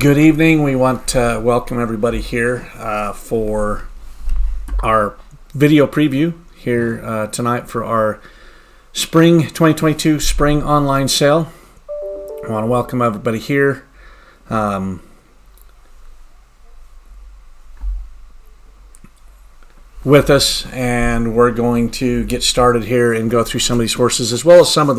Good evening. We want to welcome everybody here for our video preview here tonight for our Spring 2022 Spring Online Sale. I want to welcome everybody here. With us, and we're going to get started here and go through some of these horses as well as some of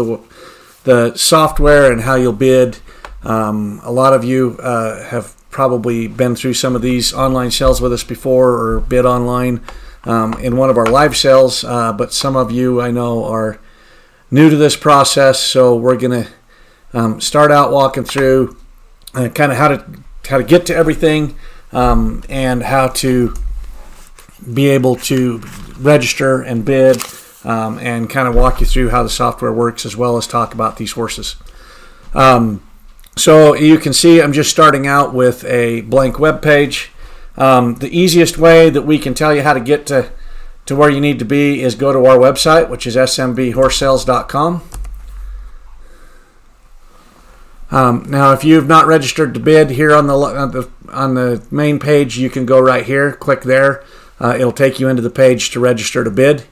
the software and how you'll bid. A lot of you have probably been through some of these online sales with us before or bid online in one of our live sales, but some of you I know are new to this process, so we're going to start out walking through kind of how to get to everything and how to be able to register and bid and kind of walk you through how the software works as well as talk about these horses. So you can see I'm just starting out with a blank web page. The easiest way that we can tell you how to get to where you need to be is go to our website, which is smbhorsesales.com. Now, if you have not registered to bid here on the main page, you can go right here, click there. It'll take you into the page to register to bid.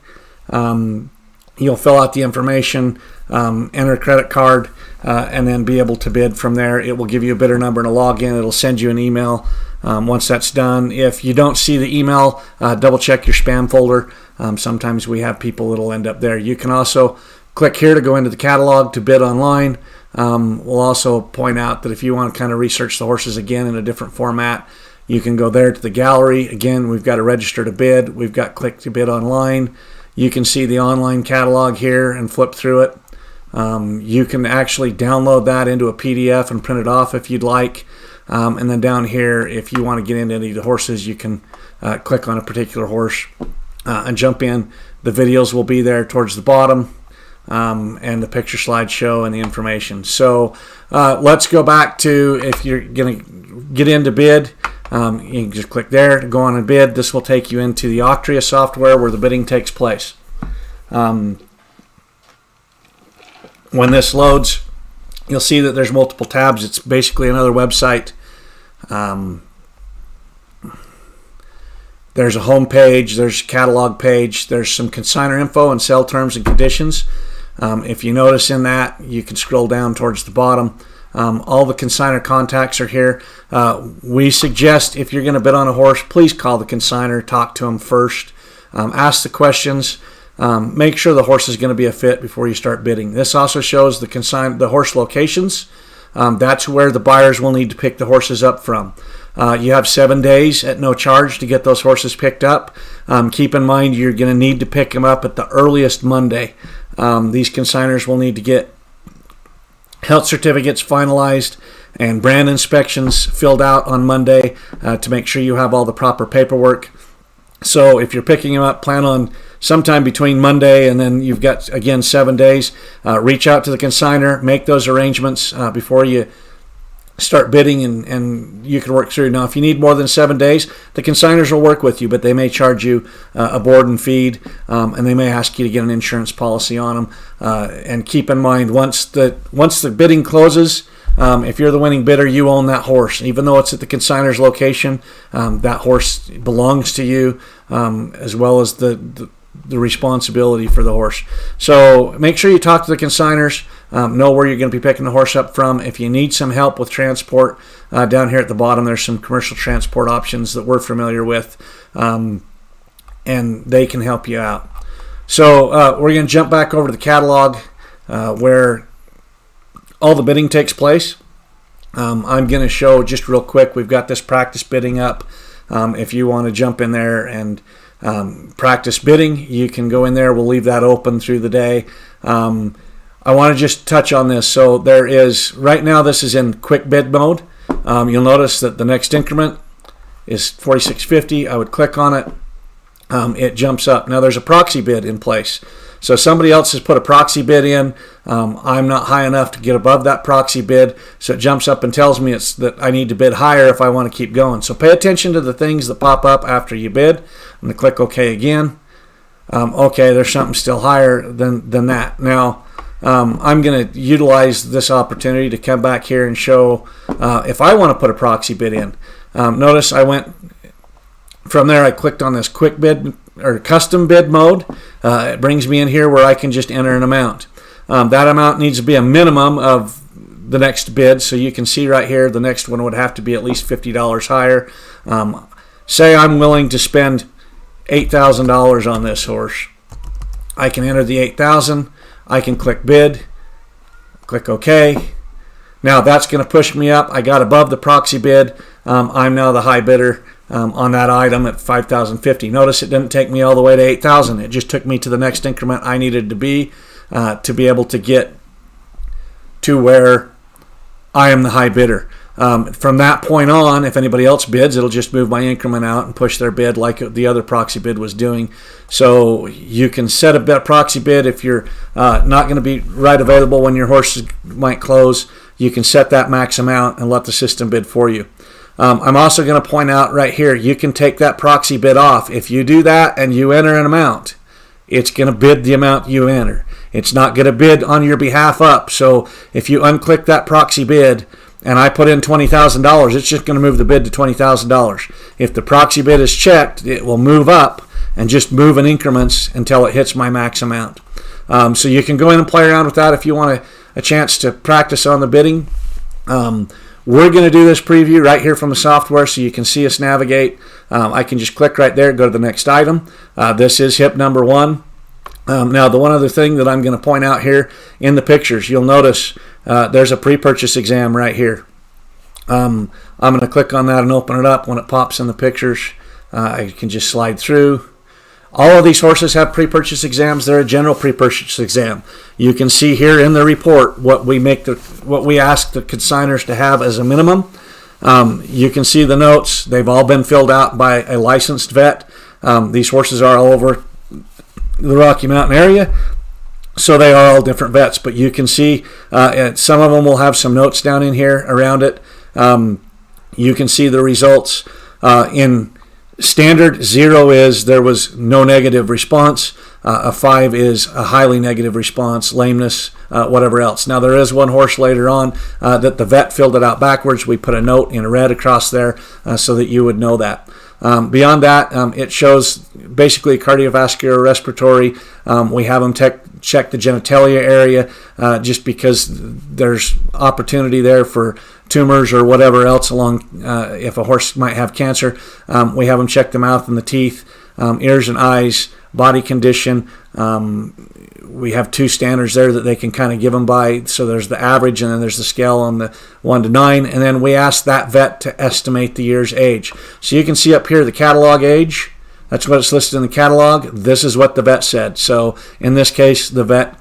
You'll fill out the information, enter a credit card, and then be able to bid from there. It will give you a bidder number and a login. It'll send you an email once that's done. If you don't see the email, double check your spam folder. Sometimes we have people that'll end up there. You can also click here to go into the catalog to bid online. We'll also point out that if you want to kind of research the horses again in a different format, you can go there to the gallery. Again, we've got to register to bid. We've got click to bid online. You can see the online catalog here and flip through it. You can actually download that into a PDF and print it off if you'd like. And then down here, if you want to get into any of the horses, you can click on a particular horse and jump in. The videos will be there towards the bottom and the picture slideshow and the information. So let's go back to if you're going to get into bid. You can just click there to go on and bid. This will take you into the Octria software where the bidding takes place. When this loads, you'll see that there's multiple tabs. It's basically another website. There's a home page, there's a catalog page, there's some consignor info and sell terms and conditions. If you notice in that, you can scroll down towards the bottom. All the consignor contacts are here. We suggest if you're going to bid on a horse, please call the consignor, talk to him first, ask the questions, make sure the horse is going to be a fit before you start bidding. This also shows the horse locations. That's where the buyers will need to pick the horses up from. You have 7 days at no charge to get those horses picked up. Keep in mind you're going to need to pick them up at the earliest Monday. These consignors will need to get health certificates finalized and brand inspections filled out on Monday to make sure you have all the proper paperwork. So if you're picking them up, plan on sometime between Monday and then you've got, again, 7 days. Reach out to the consignor, make those arrangements before you start bidding, and you can work through. Now, if you need more than 7 days, the consignors will work with you, but they may charge you a board and feed, and they may ask you to get an insurance policy on them. And keep in mind, once the bidding closes, if you're the winning bidder, you own that horse. Even though it's at the consignor's location, that horse belongs to you, as well as the responsibility for the horse. So make sure you talk to the consignors, know where you're going to be picking the horse up from. If you need some help with transport, down here at the bottom there's some commercial transport options that we're familiar with, and they can help you out. So we're going to jump back over to the catalog where all the bidding takes place. I'm going to show just real quick, we've got this practice bidding up. If you want to jump in there and practice bidding, you can go in there. We'll leave that open through the day. I want to just touch on this. So there is, right now this is in quick bid mode. You'll notice that the next increment is $46.50. I would click on it. It jumps up. Now there's a proxy bid in place. So somebody else has put a proxy bid in. I'm not high enough to get above that proxy bid, so it jumps up and tells me that I need to bid higher if I want to keep going. So pay attention to the things that pop up after you bid. I'm going to click OK again. Okay, there's something still higher than that. Now, I'm going to utilize this opportunity to come back here and show if I want to put a proxy bid in. Notice I went from there, I clicked on this quick bid or custom bid mode. It brings me in here where I can just enter an amount. That amount needs to be a minimum of the next bid, so you can see right here the next one would have to be at least $50 higher. Say I'm willing to spend $8,000 on this horse. I can enter the $8,000. I can click bid, click OK. Now that's going to push me up. I got above the proxy bid. I'm now the high bidder on that item at $5,050. Notice it didn't take me all the way to $8,000. It just took me to the next increment I needed to be able to get to where I am the high bidder. From that point on, if anybody else bids, it'll just move my increment out and push their bid like the other proxy bid was doing. So you can set a proxy bid if you're not going to be right available when your horse might close. You can set that max amount and let the system bid for you. I'm also going to point out right here, you can take that proxy bid off. If you do that and you enter an amount, it's going to bid the amount you enter. It's not going to bid on your behalf up. So if you unclick that proxy bid and I put in $20,000, it's just going to move the bid to $20,000. If the proxy bid is checked, it will move up and just move in increments until it hits my max amount. So you can go in and play around with that if you want a chance to practice on the bidding. We're going to do this preview right here from the software so you can see us navigate. I can just click right there, go to the next item. This is hip number 1. Now, the one other thing that I'm going to point out here in the pictures, you'll notice there's a pre-purchase exam right here. I'm going to click on that and open it up. When it pops in the pictures, I can just slide through. All of these horses have pre-purchase exams. They're a general pre-purchase exam. You can see here in the report what we ask the consignors to have as a minimum. You can see the notes. They've all been filled out by a licensed vet. These horses are all over the Rocky Mountain area, so they are all different vets. But you can see some of them will have some notes down in here around it. You can see the results in standard. 0 is there was no negative response. A 5 is a highly negative response, lameness, whatever else. Now there is one horse later on that the vet filled it out backwards. We put a note in red across there so that you would know that. Beyond that, it shows basically cardiovascular, respiratory. We have them check the genitalia area just because there's opportunity there for tumors or whatever else along if a horse might have cancer. We have them check the mouth and the teeth, ears and eyes, body condition. We have 2 standards there that they can kind of give them by. So there's the average and then there's the scale on the 1 to 9. And then we ask that vet to estimate the year's age. So you can see up here the catalog age. That's what it's listed in the catalog. This is what the vet said. So in this case, the vet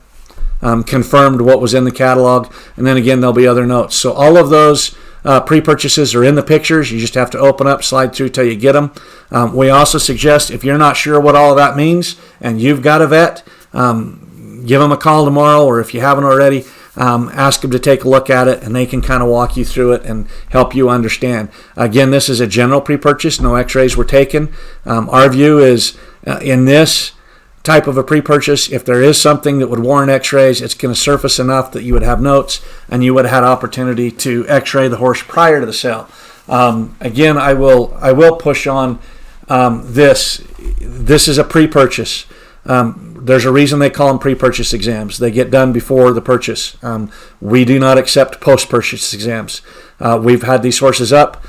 confirmed what was in the catalog. And then again, there'll be other notes. So all of those pre-purchases are in the pictures. You just have to open up, slide through till you get them. We also suggest if you're not sure what all of that means and you've got a vet, give them a call tomorrow, or if you haven't already, ask them to take a look at it and they can kind of walk you through it and help you understand. Again, this is a general pre-purchase. No x-rays were taken. Our view is in this type of a pre-purchase, if there is something that would warrant x-rays, it's going to surface enough that you would have notes and you would have had opportunity to x-ray the horse prior to the sale. Again, I will push on this. This is a pre-purchase. There's a reason they call them pre-purchase exams. They get done before the purchase. We do not accept post-purchase exams. We've had these horses up.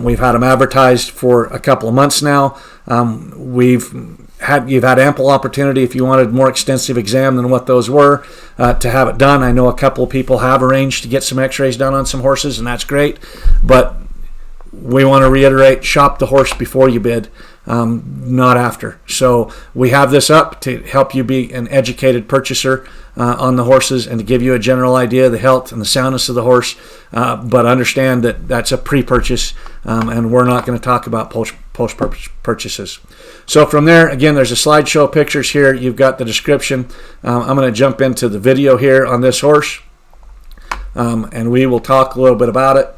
We've had them advertised for a couple of months now. You've had ample opportunity if you wanted more extensive exam than what those were to have it done. I know a couple of people have arranged to get some x-rays done on some horses, and that's great. But we want to reiterate, shop the horse before you bid, not after. So we have this up to help you be an educated purchaser on the horses and to give you a general idea of the health and the soundness of the horse. But understand that that's a pre-purchase, and we're not going to talk about post-purchases. So from there, again, there's a slideshow of pictures here. You've got the description. I'm going to jump into the video here on this horse, and we will talk a little bit about it.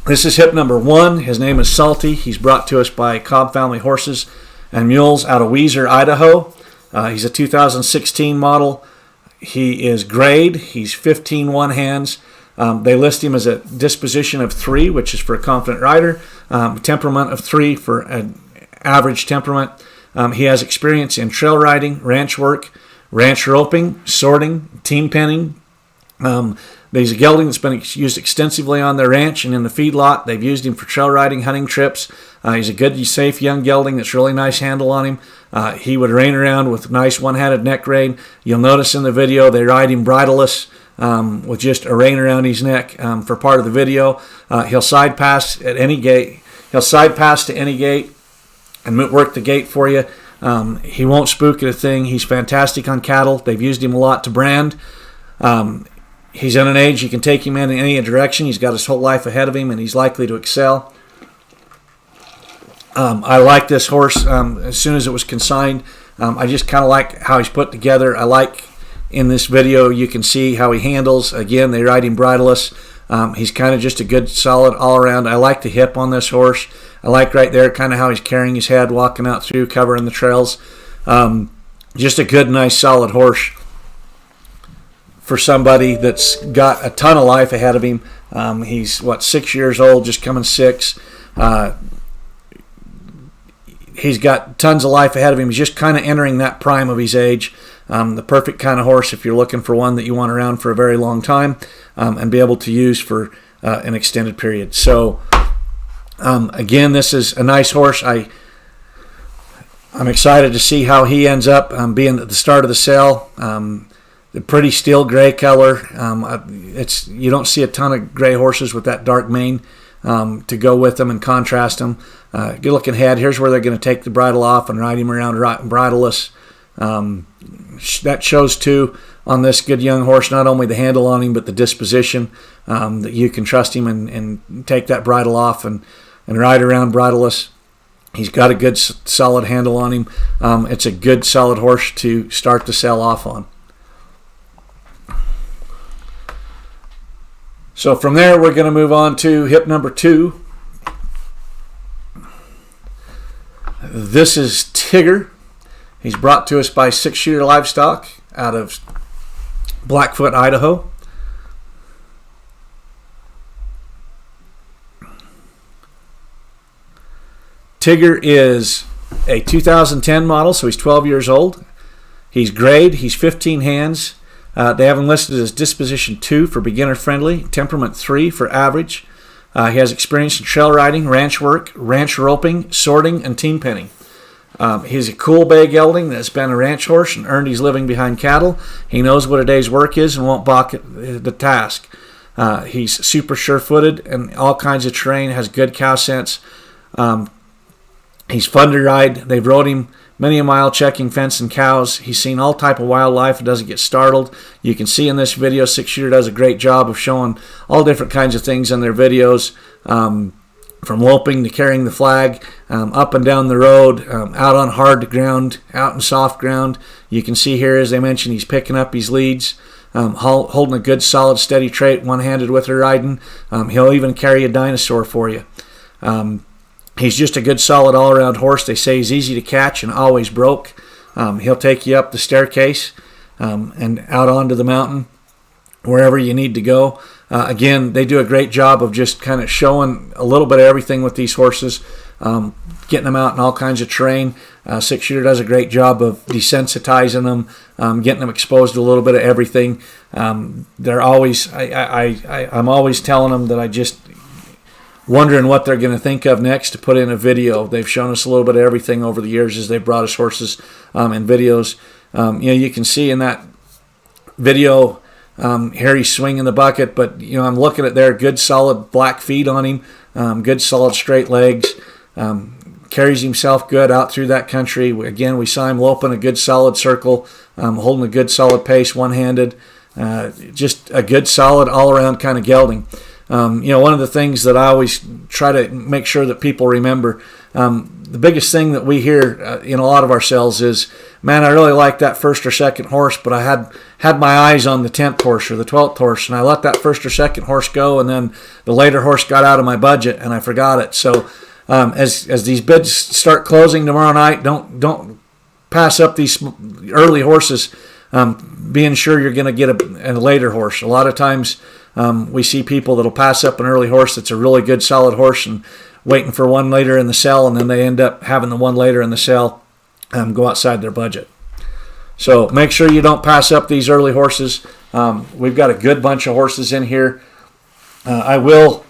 This is hip number 1. His name is Salty. He's brought to us by Cobb Family Horses and Mules out of Weiser, Idaho. He's a 2016 model. He is grade. He's 15 one hands. They list him as a disposition of 3, which is for a confident rider. Temperament of 3 for an average temperament. He has experience in trail riding, ranch work, ranch roping, sorting, team penning. He's a gelding that's been used extensively on their ranch and in the feedlot. They've used him for trail riding, hunting trips. He's a good, safe young gelding that's really nice handle on him. He would rein around with nice one-handed neck rein. You'll notice in the video they ride him bridleless with just a rein around his neck for part of the video. He'll side pass at any gate. He'll side pass to any gate and work the gate for you. He won't spook at a thing. He's fantastic on cattle. They've used him a lot to brand. He's in an age you can take him in any direction. He's got his whole life ahead of him, and he's likely to excel. I like this horse as soon as it was consigned. I just kind of like how he's put together. I like in this video you can see how he handles. Again, they ride him bridleless. He's kind of just a good, solid all-around. I like the hip on this horse. I like right there kind of how he's carrying his head, walking out through, covering the trails. Just a good, nice, solid horse for somebody that's got a ton of life ahead of him. He's, 6 years old, just coming 6. He's got tons of life ahead of him. He's just kind of entering that prime of his age. The perfect kind of horse if you're looking for one that you want around for a very long time and be able to use for an extended period. So, again, this is a nice horse. I'm excited to see how he ends up being at the start of the sale. The pretty steel gray color. You don't see a ton of gray horses with that dark mane to go with them and contrast them. Good looking head. Here's where they're going to take the bridle off and ride him around bridleless. That shows too on this good young horse, not only the handle on him but the disposition, that you can trust him and take that bridle off and ride around bridleless. He's got a good solid handle on him. It's a good solid horse to start the sale off on. So from there, we're going to move on to hip number 2. This is Tigger. He's brought to us by 6 Shooter Livestock out of Blackfoot, Idaho. Tigger is a 2010 model, so he's 12 years old. He's grade. He's 15 hands. They have him listed as disposition 2 for beginner friendly, temperament 3 for average. He has experience in trail riding, ranch work, ranch roping, sorting, and team penning. He's a cool bay gelding that's been a ranch horse and earned his living behind cattle. He knows what a day's work is and won't balk at the task. He's super sure-footed and all kinds of terrain, has good cow sense. He's fun to ride. They've rode him many a mile checking fence and cows. He's seen all type of wildlife and doesn't get startled. You can see in this video, 6 Shooter does a great job of showing all different kinds of things in their videos, from loping to carrying the flag, up and down the road, out on hard ground, out in soft ground. You can see here, as I mentioned, he's picking up his leads, holding a good, solid, steady trait, one-handed with her riding. He'll even carry a dinosaur for you. He's just a good, solid, all-around horse. They say he's easy to catch and always broke. He'll take you up the staircase and out onto the mountain, wherever you need to go. Again, they do a great job of just kind of showing a little bit of everything with these horses, getting them out in all kinds of terrain. 6 Shooter does a great job of desensitizing them, getting them exposed to a little bit of everything. They're always, I'm always telling them that I just wondering what they're going to think of next to put in a video. They've shown us a little bit of everything over the years as they've brought us horses in videos. You can see in that video, here he's swinging the bucket, but I'm looking at there, good solid black feet on him, good solid straight legs, carries himself good out through that country. Again, we saw him loping a good solid circle, holding a good solid pace, one-handed, just a good solid all-around kind of gelding. One of the things that I always try to make sure that people remember, the biggest thing that we hear in a lot of our sales is, man, I really like that first or second horse, but I had my eyes on the 10th horse or the 12th horse, and I let that first or second horse go, and then the later horse got out of my budget, and I forgot it. So as these bids start closing tomorrow night, don't pass up these early horses. being sure you're going to get a later horse. A lot of times we see people that'll pass up an early horse that's a really good solid horse and waiting for one later in the sale, and then they end up having the one later in the sale go outside their budget. So make sure you don't pass up these early horses. We've got a good bunch of horses in here. I will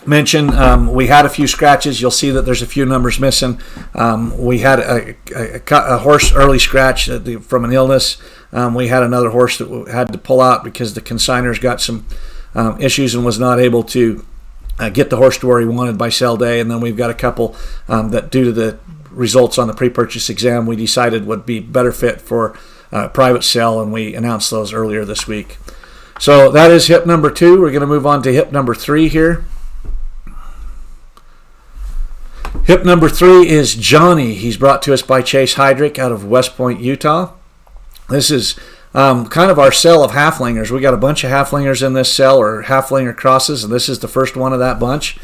mention we had a few scratches. You'll see that there's a few numbers missing. We had a horse early scratch from an illness. We had another horse that had to pull out because the consignor's got some issues and was not able to get the horse to where he wanted by sale day. And then we've got a couple that, due to the results on the pre-purchase exam, we decided would be better fit for private sale, and we announced those earlier this week. So that is hip number 2. We're going to move on to hip number 3 here. Hip number 3 is Johnny. He's brought to us by Chase Heydrich out of West Point, Utah. This is kind of our cell of halflingers. We got a bunch of halflingers in this cell, or halflinger crosses, and this is the first one of that bunch.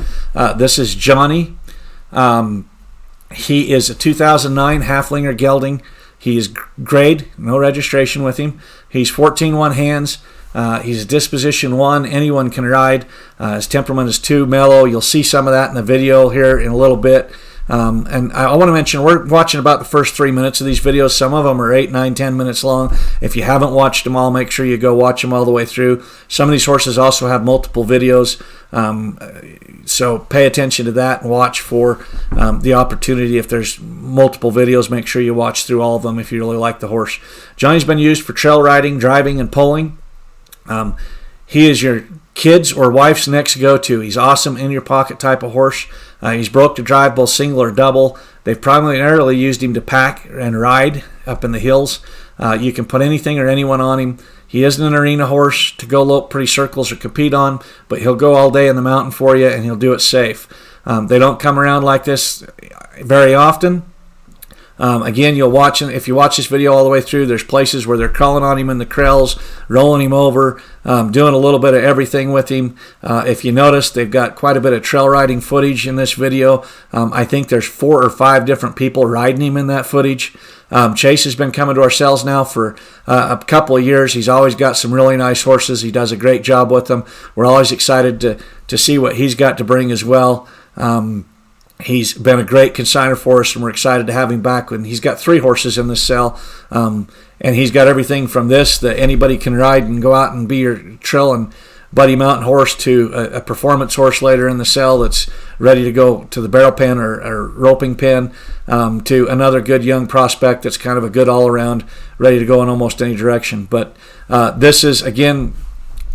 This is Johnny. He is a 2009 halflinger gelding. He is grade, no registration with him. He's 14-1 hands. He's a disposition 1. Anyone can ride. His temperament is 2, mellow. You'll see some of that in the video here in a little bit. And I want to mention, we're watching about the first 3 minutes of these videos. Some of them are 8, 9, 10 minutes long. If you haven't watched them all, make sure you go watch them all the way through. Some of these horses also have multiple videos. So pay attention to that and watch for the opportunity. If there's multiple videos, make sure you watch through all of them if you really like the horse. Johnny's been used for trail riding, driving, and pulling. He is your kids or wife's next go-to. He's awesome in your pocket type of horse. He's broke to drive both single or double. They've primarily used him to pack and ride up in the hills. You can put anything or anyone on him. He isn't an arena horse to go lope pretty circles or compete on, but he'll go all day in the mountain for you, and he'll do it safe. They don't come around like this very often. Again, you'll watch, if you watch this video all the way through, there's places where they're crawling on him in the creels, rolling him over, doing a little bit of everything with him. If you notice, they've got quite a bit of trail riding footage in this video. I think there's 4 or 5 different people riding him in that footage. Chase has been coming to our sales now for a couple of years. He's always got some really nice horses. He does a great job with them. We're always excited to see what he's got to bring as well. He's been a great consignor for us, and we're excited to have him back. And he's got 3 horses in this cell, and he's got everything from this that anybody can ride and go out and be your trail and buddy mountain horse to a performance horse later in the cell that's ready to go to the barrel pen or roping pen, to another good young prospect that's kind of a good all-around, ready to go in almost any direction. But this is, again,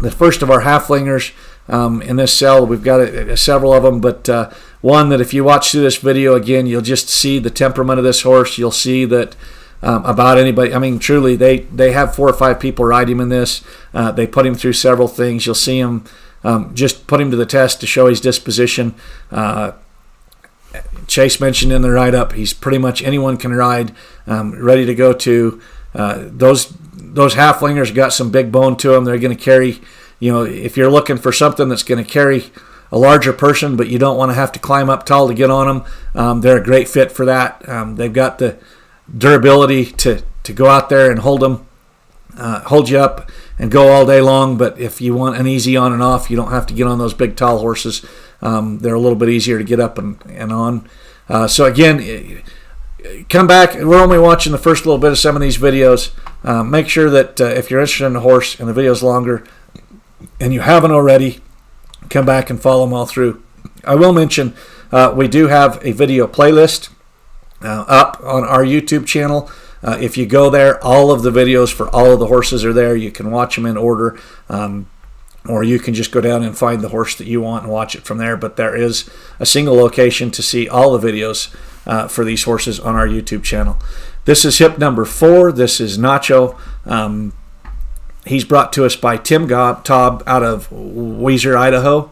the first of our halflingers in this cell. We've got several of them, but one that if you watch through this video again, you'll just see the temperament of this horse. You'll see that about anybody. I mean, truly, they have 4 or 5 people ride him in this. They put him through several things. You'll see him just put him to the test to show his disposition. Chase mentioned in the write-up, he's pretty much anyone can ride, ready to go to. Those halflingers got some big bone to them. They're going to carry, if you're looking for something that's going to carry a larger person, but you don't want to have to climb up tall to get on them, they're a great fit for that. They've got the durability to go out there and hold you up and go all day long. But if you want an easy on and off, you don't have to get on those big tall horses. They're a little bit easier to get up and on. So again, come back. We're only watching the first little bit of some of these videos. Make sure that if you're interested in a horse and the video's longer and you haven't already, come back and follow them all through. I will mention we do have a video playlist up on our YouTube channel. If you go there, all of the videos for all of the horses are there. You can watch them in order, or you can just go down and find the horse that you want and watch it from there. But there is a single location to see all the videos for these horses on our YouTube channel. This is hip number 4. This is Nacho. He's brought to us by Tim Taub out of Weiser, Idaho.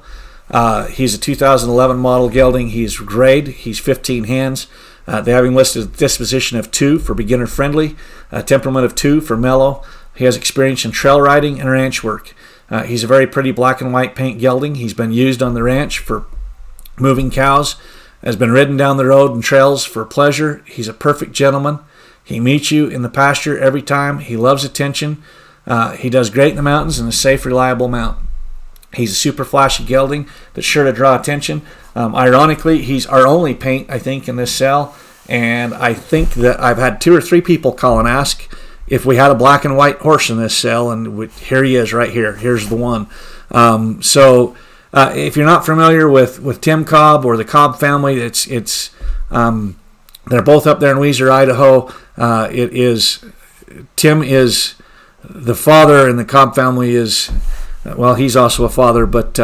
He's a 2011 model gelding. He's grade. He's 15 hands. They have him listed as disposition of 2 for beginner friendly, temperament of 2 for mellow. He has experience in trail riding and ranch work. He's a very pretty black and white paint gelding. He's been used on the ranch for moving cows, has been ridden down the road and trails for pleasure. He's a perfect gentleman. He meets you in the pasture every time. He loves attention. He does great in the mountains and a safe, reliable mount. He's a super flashy gelding that's sure to draw attention. Ironically, he's our only paint, I think, in this cell. And I think that I've had 2 or 3 people call and ask if we had a black and white horse in this cell. And here he is right here. Here's the one. If you're not familiar with Tim Cobb or the Cobb family, they're both up there in Weiser, Idaho. Tim is the father, and the Cobb family is, well, he's also a father, but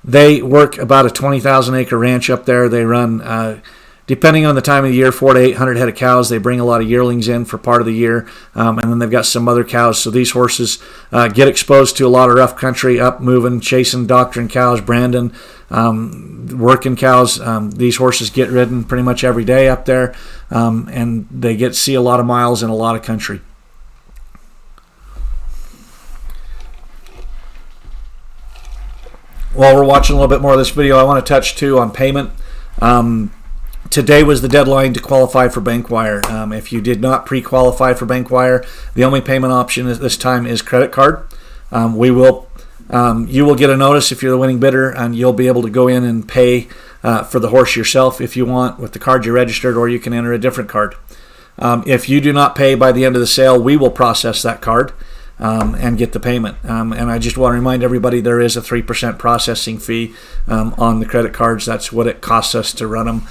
they work about a 20,000-acre ranch up there. They run, depending on the time of the year, 400 to 800 head of cows. They bring a lot of yearlings in for part of the year, and then they've got some other cows. So these horses get exposed to a lot of rough country, up moving, chasing, doctoring cows, branding, working cows. These horses get ridden pretty much every day up there, and they get to see a lot of miles in a lot of country. While we're watching a little bit more of this video, I want to touch too on payment. Today was the deadline to qualify for Bankwire. If you did not pre-qualify for Bankwire, the only payment option at this time is credit card. You will get a notice if you're the winning bidder, and you'll be able to go in and pay for the horse yourself if you want with the card you registered, or you can enter a different card. If you do not pay by the end of the sale, we will process that card and get the payment. And I just want to remind everybody there is a 3% processing fee on the credit cards. That's what it costs us to run them.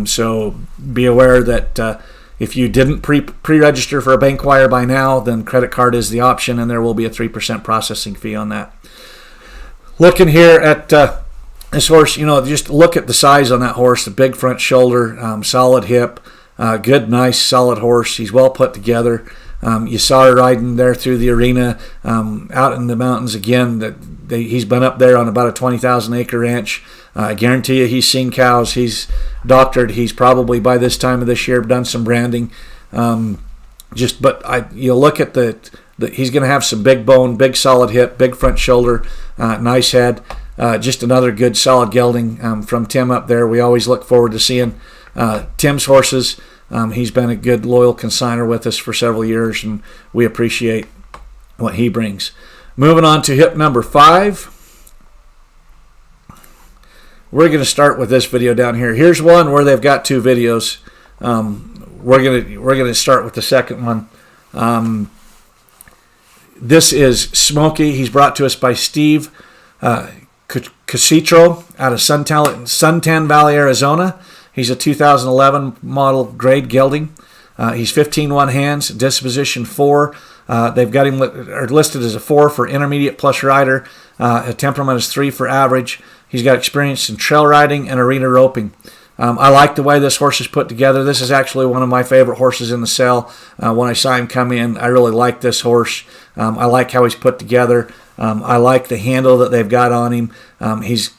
So be aware that if you didn't pre-register for a Bankwire by now, then credit card is the option, and there will be a 3% processing fee on that. Looking here at this horse, just look at the size on that horse, the big front shoulder, solid hip, good, nice, solid horse. He's well put together. You saw her riding there through the arena, out in the mountains again. He's been up there on about a 20,000-acre ranch. I guarantee you he's seen cows. He's doctored. He's probably by this time of this year done some branding. You look at he's going to have some big bone, big solid hip, big front shoulder, nice head. Just another good solid gelding from Tim up there. We always look forward to seeing Tim's horses. He's been a good, loyal consignor with us for several years, and we appreciate what he brings. Moving on to hip number 5. We're going to start with this video down here. Here's one where they've got 2 videos. We're going to start with the second one. This is Smokey. He's brought to us by Steve Casitro out of Suntan Valley, Arizona. He's a 2011 model grade gelding. He's 15-1 hands, disposition 4. They've got him listed as a 4 for intermediate plus rider. A temperament is 3 for average. He's got experience in trail riding and arena roping. I like the way this horse is put together. This is actually one of my favorite horses in the cell. When I saw him come in, I really like this horse. I like how he's put together. I like the handle that they've got on him. He's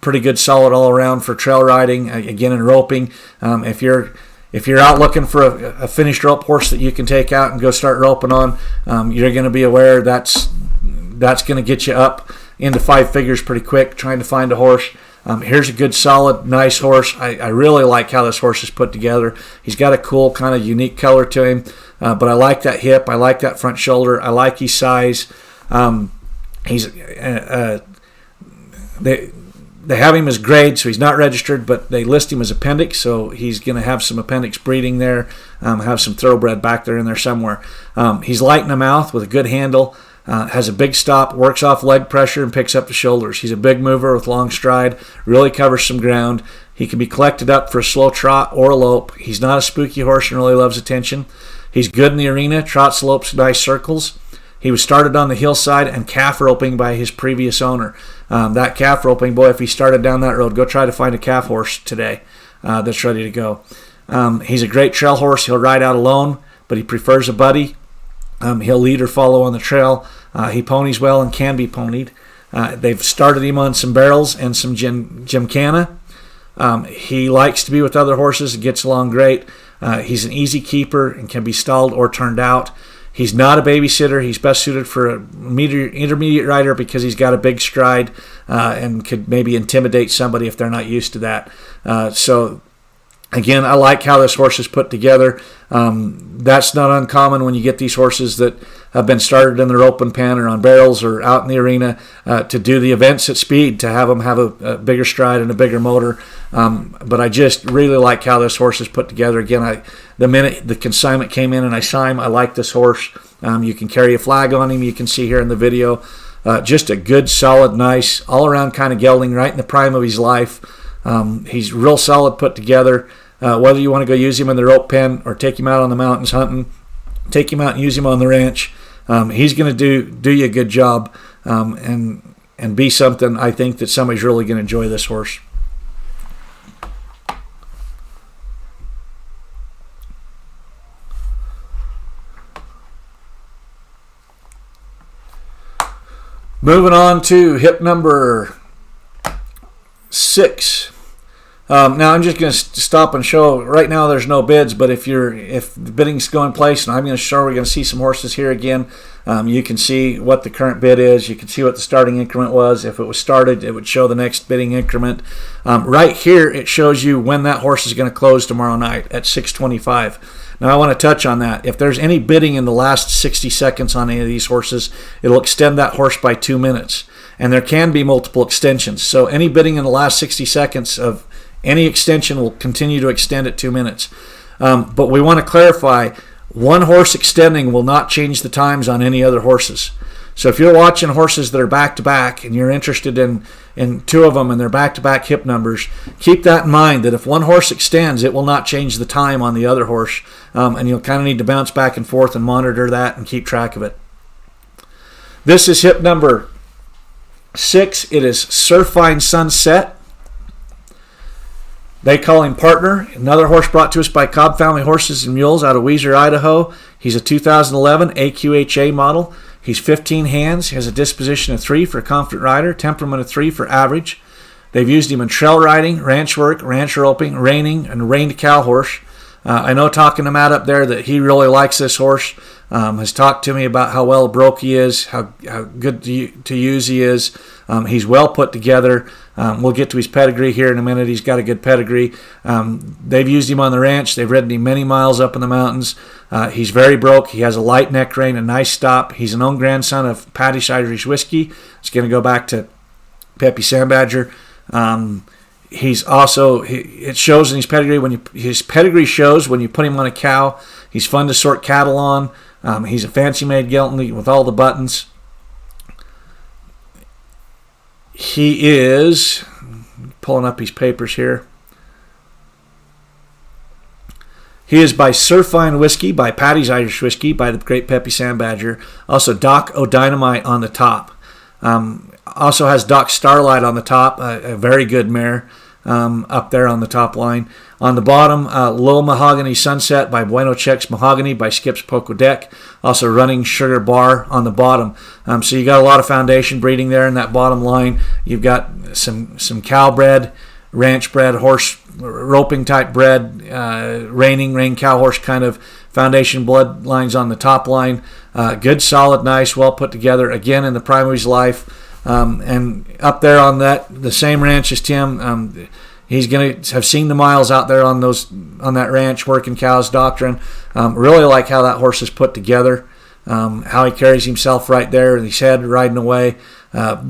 pretty good, solid all around for trail riding, again in roping. If you're out looking for a finished rope horse that you can take out and go start roping on, you're going to be aware that's going to get you up into 5 figures pretty quick trying to find a horse. Here's a good, solid, nice horse. I really like how this horse is put together. He's got a cool, kind of unique color to him, but I like that hip. I like that front shoulder. I like his size. They have him as grade, so he's not registered, but they list him as appendix, so he's going to have some appendix breeding there, have some thoroughbred back there in there somewhere. He's light in the mouth with a good handle, has a big stop, works off leg pressure, and picks up the shoulders. He's a big mover with long stride, really covers some ground. He can be collected up for a slow trot or a lope. He's not a spooky horse and really loves attention. He's good in the arena, trots, lopes, nice circles. He was started on the hillside and calf roping by his previous owner. That calf roping, boy, if he started down that road, go try to find a calf horse today that's ready to go. He's a great trail horse. He'll ride out alone, but he prefers a buddy. He'll lead or follow on the trail. He ponies well and can be ponied. They've started him on some barrels and some gymkhana. He likes to be with other horses and gets along great. He's an easy keeper and can be stalled or turned out. He's not a babysitter. He's best suited for an intermediate rider because he's got a big stride and could maybe intimidate somebody if they're not used to that. So Again, I like how this horse is put together. That's not uncommon when you get these horses that have been started in their open pen or on barrels or out in the arena to do the events at speed, to have them have a bigger stride and a bigger motor. But I just really like how this horse is put together. Again, the minute the consignment came in and I saw him, I like this horse. You can carry a flag on him. You can see here in the video. Just a good, solid, nice, all-around kind of gelding, right in the prime of his life. He's real solid put together. Whether you want to go use him in the rope pen or take him out on the mountains hunting, take him out and use him on the ranch, he's going to do you a good job and be something I think that somebody's really going to enjoy this horse. Moving on to hip number 6. Now I'm just going to stop and show. Right now there's no bids, but if the bidding's going place, and I'm going to show, we're going to see some horses here again. You can see what the current bid is. You can see what the starting increment was. If it was started, it would show the next bidding increment. Right here, it shows you when that horse is going to close tomorrow night at 6:25. Now I want to touch on that. If there's any bidding in the last 60 seconds on any of these horses, it'll extend that horse by 2 minutes. And there can be multiple extensions. So any bidding in the last 60 seconds of any extension will continue to extend at 2 minutes. But we want to clarify, one horse extending will not change the times on any other horses. So if you're watching horses that are back-to-back and you're interested in 2 of them and they're back-to-back hip numbers, keep that in mind, that if one horse extends, it will not change the time on the other horse. And you'll kind of need to bounce back and forth and monitor that and keep track of it. This is hip number 6. It is Surfine Sunset. They call him Partner. Another horse brought to us by Cobb Family Horses and Mules out of Weiser, Idaho. He's a 2011 AQHA model. He's 15 hands. He has a disposition of 3 for a confident rider, temperament of 3 for average. They've used him in trail riding, ranch work, ranch roping, reining, and reined cow horse. I know, talking to Matt up there, that he really likes this horse. Has talked to me about how well broke he is, how good to use he is. He's well put together. We'll get to his pedigree here in a minute. He's got a good pedigree. They've used him on the ranch. They've ridden him many miles up in the mountains. He's very broke. He has a light neck rein, a nice stop. He's an own grandson of Paddy's Irish Whiskey. It's going to go back to Peppy Sandbadger. He's also, it shows in his pedigree, his pedigree shows when you put him on a cow. He's fun to sort cattle on. He's a fancy-made gelding with all the buttons. He is, pulling up his papers here. He is by Surfine Whiskey, by Paddy's Irish Whiskey, by the great Peppy Sandbadger. Also Doc O'Dynamite on the top. Also has Doc Starlight on the top, a very good mare up there on the top line. On the bottom, Low Mahogany Sunset by Bueno Check's Mahogany by Skip's Poco Deck. Also Running Sugar Bar on the bottom. So you got a lot of foundation breeding there in that bottom line. You've got some cow bred, ranch bred, horse roping type bred, rein cow horse kind of foundation bloodlines on the top line. Good, solid, nice, well put together. Again, in the prime of his life. And up there on the same ranch as Tim, he's going to have seen the miles out there on that ranch working cows, doctoring. Really like how that horse is put together, how he carries himself right there, his head riding away,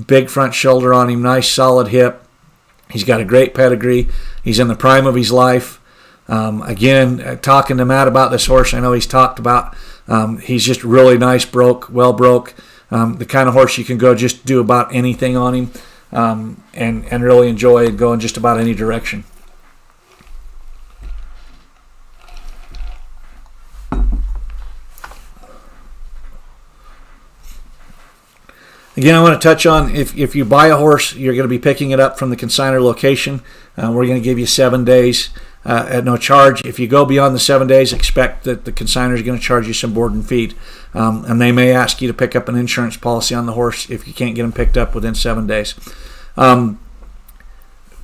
big front shoulder on him, nice solid hip. He's got a great pedigree. He's in the prime of his life. Again, talking to Matt about this horse, I know he's talked about. He's just really nice, well broke. The kind of horse you can go just do about anything on him, and really enjoy and go in just about any direction. Again, I want to touch on, if you buy a horse, you're going to be picking it up from the consignor location. We're going to give you 7 days at no charge. If you go beyond the 7 days, expect that the consignor is going to charge you some board and feed. And they may ask you to pick up an insurance policy on the horse if you can't get them picked up within 7 days.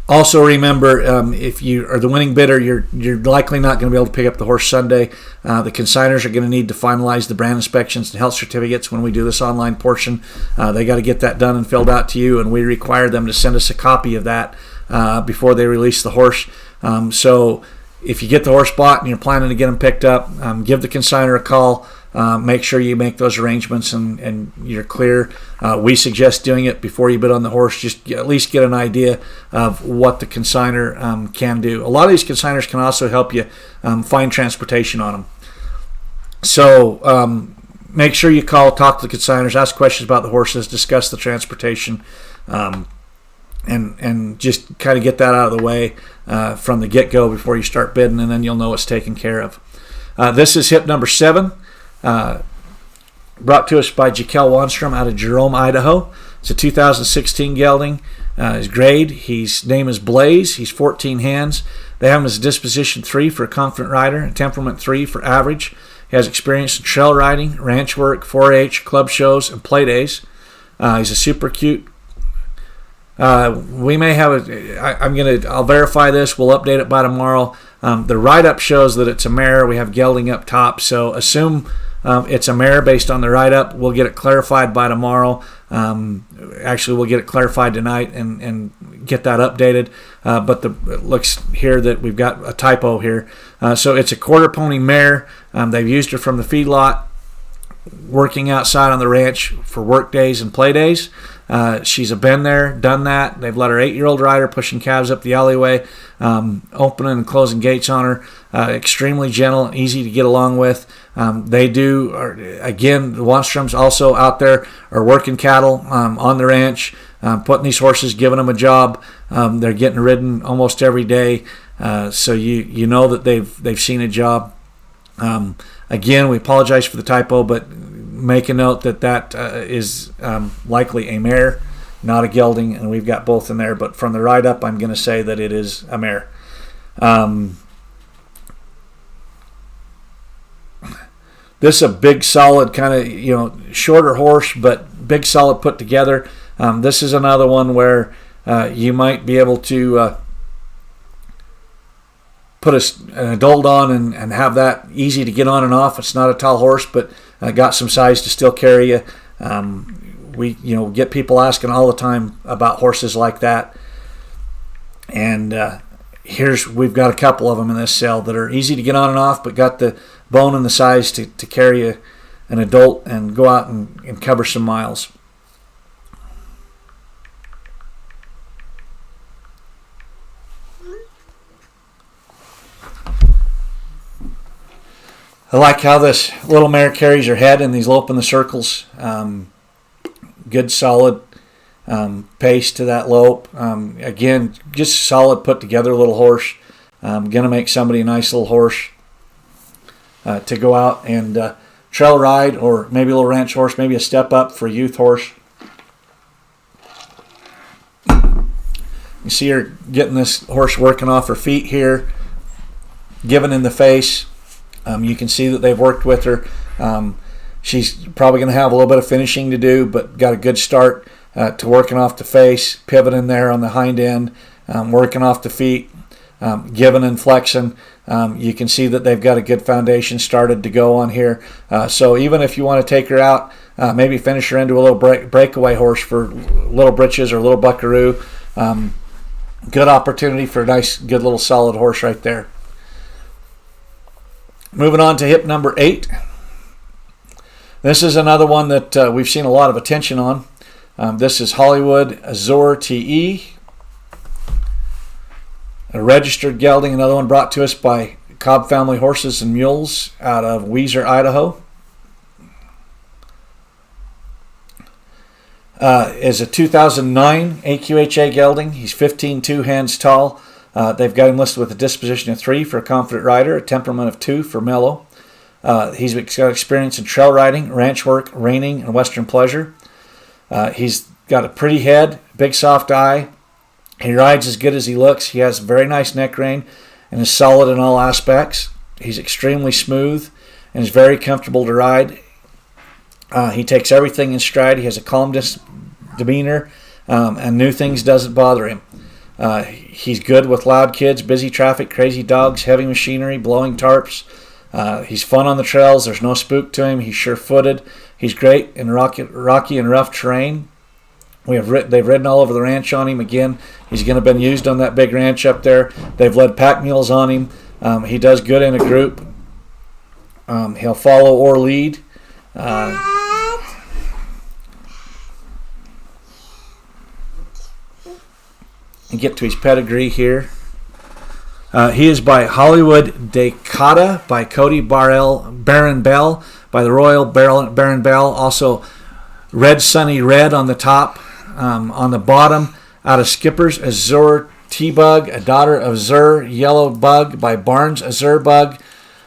Also remember, if you are the winning bidder, you're likely not going to be able to pick up the horse Sunday. The consignors are going to need to finalize the brand inspections and health certificates when we do this online portion. They got to get that done and filled out to you, and we require them to send us a copy of that before they release the horse. So if you get the horse bought and you're planning to get him picked up, give the consignor a call. Make sure you make those arrangements and you're clear. We suggest doing it before you bid on the horse. Just at least get an idea of what the consignor can do. A lot of these consignors can also help you find transportation on them. So make sure you call, talk to the consignors, ask questions about the horses, discuss the transportation, and just kind of get that out of the way from the get-go before you start bidding, and then you'll know it's taken care of. This is hip number 7. Brought to us by Jaquel Wanstrom out of Jerome, Idaho. It's a 2016 gelding. His grade, his name is Blaze. He's 14 hands. They have him as a disposition 3 for a confident rider, and temperament 3 for average. He has experience in trail riding, ranch work, 4-H, club shows, and play days. He's a super cute. We may have I'll verify this. We'll update it by tomorrow. The write-up shows that it's a mare. We have gelding up top, so assume it's a mare based on the write-up. We'll get it clarified by tomorrow. Actually, we'll get it clarified tonight and get that updated. But it looks here that we've got a typo here. So it's a quarter pony mare. They've used her from the feedlot, working outside on the ranch for work days and play days. She's been there, done that. They've let her 8-year-old rider pushing calves up the alleyway, opening and closing gates on her. Extremely gentle and easy to get along with. They do, again, the Wanstroms also out there are working cattle on the ranch, putting these horses, giving them a job. They're getting ridden almost every day, so you know that they've seen a job. Again, we apologize for the typo, but make a note that is likely a mare, not a gelding, and we've got both in there. But from the write-up, I'm going to say that it is a mare. This is a big, solid kind of shorter horse, but big, solid put together. This is another one where you might be able to put an adult on and have that easy to get on and off. It's not a tall horse, but got some size to still carry you. We get people asking all the time about horses like that, and we've got a couple of them in this sale that are easy to get on and off, but got the bone and the size to carry an adult and go out and cover some miles. I like how this little mare carries her head in these lope in the circles. Good solid pace to that lope. Again, just solid put together little horse. Going to make somebody a nice little horse to go out and trail ride, or maybe a little ranch horse, maybe a step up for a youth horse. You see her getting this horse working off her feet here, giving in the face. You can see that they've worked with her. She's probably going to have a little bit of finishing to do, but got a good start to working off the face, pivoting there on the hind end, working off the feet, giving and flexing. You can see that they've got a good foundation started to go on here. So even if you want to take her out, maybe finish her into a little breakaway horse for little britches or little buckaroo, good opportunity for a nice, good little solid horse right there. Moving on to hip number 8. This is another one that we've seen a lot of attention on. This is Hollywood Azure TE, a registered gelding, another one brought to us by Cobb Family Horses and Mules out of Weiser, Idaho. Is a 2009 AQHA gelding. He's 15 2 hands tall. They've got him listed with a disposition of 3 for a confident rider, a temperament of 2 for mellow. He's got experience in trail riding, ranch work, reining, and western pleasure. He's got a pretty head, big soft eye. He rides as good as he looks. He has a very nice neck rein and is solid in all aspects. He's extremely smooth and is very comfortable to ride. He takes everything in stride. He has a calm demeanor, and new things doesn't bother him. He's good with loud kids, busy traffic, crazy dogs, heavy machinery, blowing tarps. He's fun on the trails. There's no spook to him. He's sure-footed. He's great in rocky and rough terrain. They've ridden all over the ranch on him. Again, he's going to have been used on that big ranch up there. They've led pack mules on him. He does good in a group. He'll follow or lead. And get to his pedigree here. He is by Hollywood Dakota, by Cody Baron Bell, by the Royal Baron Bell. Also, Red Sunny Red on the top. On the bottom, out of Skippers, Azure T-Bug, a daughter of Zur, Yellow Bug, by Barnes, Azure Bug.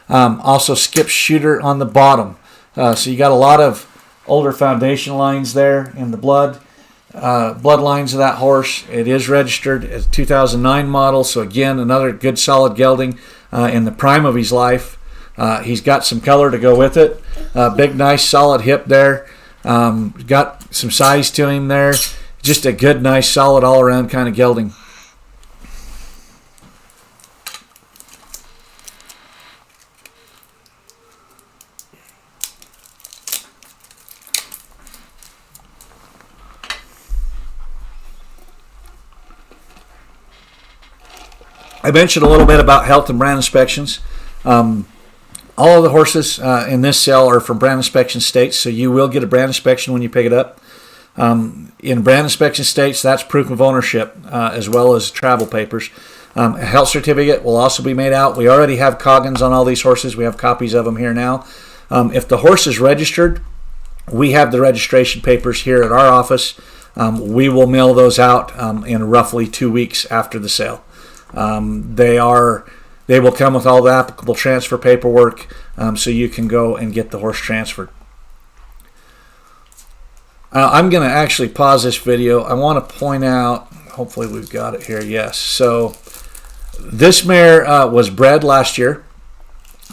Also, Skip Shooter on the bottom. So you got a lot of older foundation lines there in the bloodlines of that horse. It is registered as a 2009 model, so again, another good solid gelding in the prime of his life. He's got some color to go with it. Big, nice, solid hip there. Got some size to him there. Just a good, nice, solid, all-around kind of gelding. I mentioned a little bit about health and brand inspections. All of the horses in this sale are from brand inspection states, so you will get a brand inspection when you pick it up. In brand inspection states, that's proof of ownership as well as travel papers. A health certificate will also be made out. We already have Coggins on all these horses. We have copies of them here now. If the horse is registered, we have the registration papers here at our office. We will mail those out in roughly 2 weeks after the sale. They will come with all the applicable transfer paperwork, so you can go and get the horse transferred. I'm going to actually pause this video. I want to point out, hopefully we've got it here, yes. So this mare was bred last year,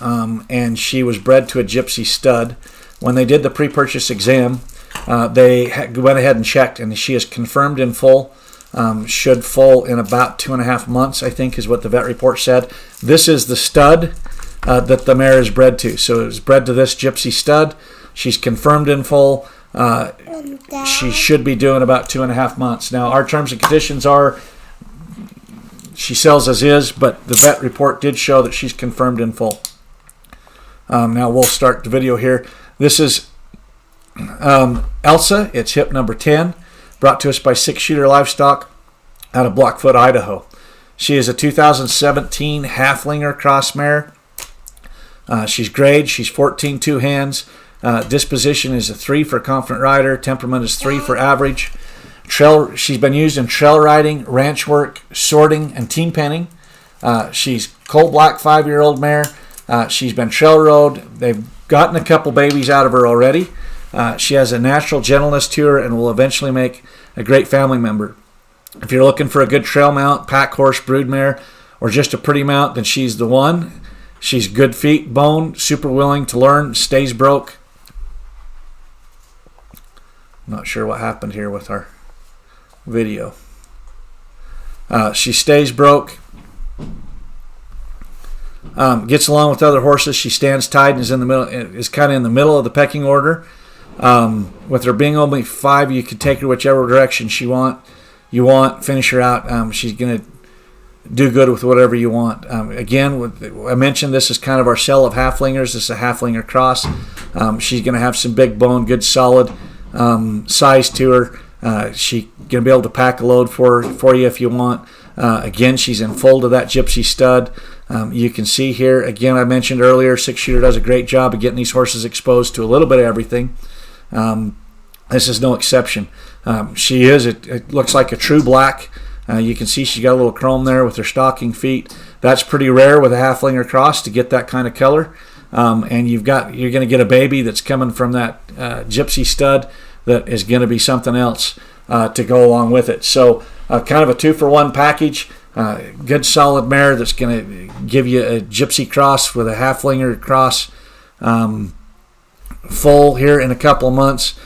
and she was bred to a Gypsy stud. When they did the pre-purchase exam, they went ahead and checked, and she is confirmed in full. Should foal in about 2.5 months, I think, is what the vet report said. This is the stud that the mare is bred to. So it was bred to this Gypsy stud. She's confirmed in full. She should be doing about 2.5 months. Now, our terms and conditions are she sells as is, but the vet report did show that she's confirmed in full. Now, we'll start the video here. This is Elsa. It's hip number 10. Brought to us by Six Shooter Livestock out of Blackfoot, Idaho. She is a 2017 Halflinger cross mare. She's grade. She's 14 two hands. Disposition is a 3 for confident rider. Temperament is 3 for average. She's been used in trail riding, ranch work, sorting, and team penning. She's coal black 5-year-old mare. She's been trail rode. They've gotten a couple babies out of her already. She has a natural gentleness to her and will eventually make a great family member. If you're looking for a good trail mount, pack horse, broodmare, or just a pretty mount, then she's the one. She's good feet, bone, super willing to learn, stays broke. Not sure what happened here with our video. She stays broke. Gets along with other horses. She stands tied and is in the middle. Is kind of in the middle of the pecking order. With her being only 5, you could take her whichever direction you want. Finish her out. She's gonna do good with whatever you want. Again, I mentioned this is kind of our sell of halflingers. This is a halflinger cross. She's gonna have some big bone, good solid size to her. She's gonna be able to pack a load for you if you want. Again, she's in full to that Gypsy stud. You can see here, again, I mentioned earlier, Six Shooter does a great job of getting these horses exposed to a little bit of everything. This is no exception. She is, it looks like a true black. You can see she's got a little chrome there with her stocking feet. That's pretty rare with a halflinger cross to get that kind of color. And you're going to get a baby that's coming from that Gypsy stud that is going to be something else to go along with it. So kind of a 2-for-1 package. Good solid mare that's going to give you a Gypsy cross with a halflinger cross full here in a couple of months.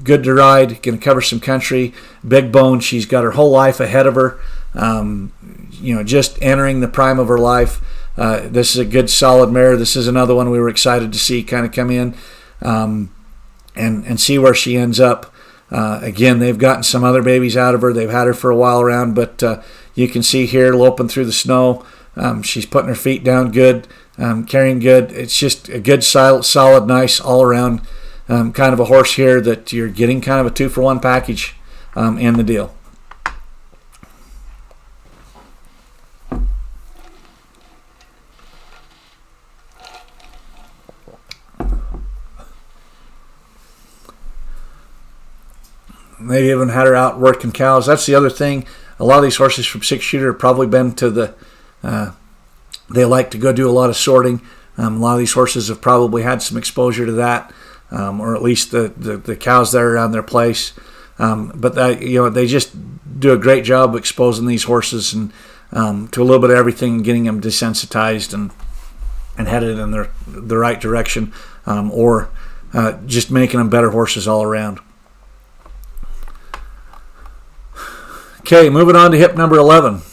Good to ride, going to cover some country, big bone. She's got her whole life ahead of her, just entering the prime of her life. This is a good solid mare. This is another one we were excited to see kind of come in and see where she ends up. Again, they've gotten some other babies out of her. They've had her for a while around, but you can see here loping through the snow. She's putting her feet down good, carrying good. It's just a good, solid, nice, all-around kind of a horse here that you're getting kind of a 2-for-1 package in the deal. Maybe even had her out working cows. That's the other thing. A lot of these horses from 6-shooter have probably been to the they like to go do a lot of sorting. A lot of these horses have probably had some exposure to that, or at least the cows that are around their place. But they just do a great job of exposing these horses and to a little bit of everything and getting them desensitized and headed in the right direction, or just making them better horses all around. Okay, moving on to hip number 11.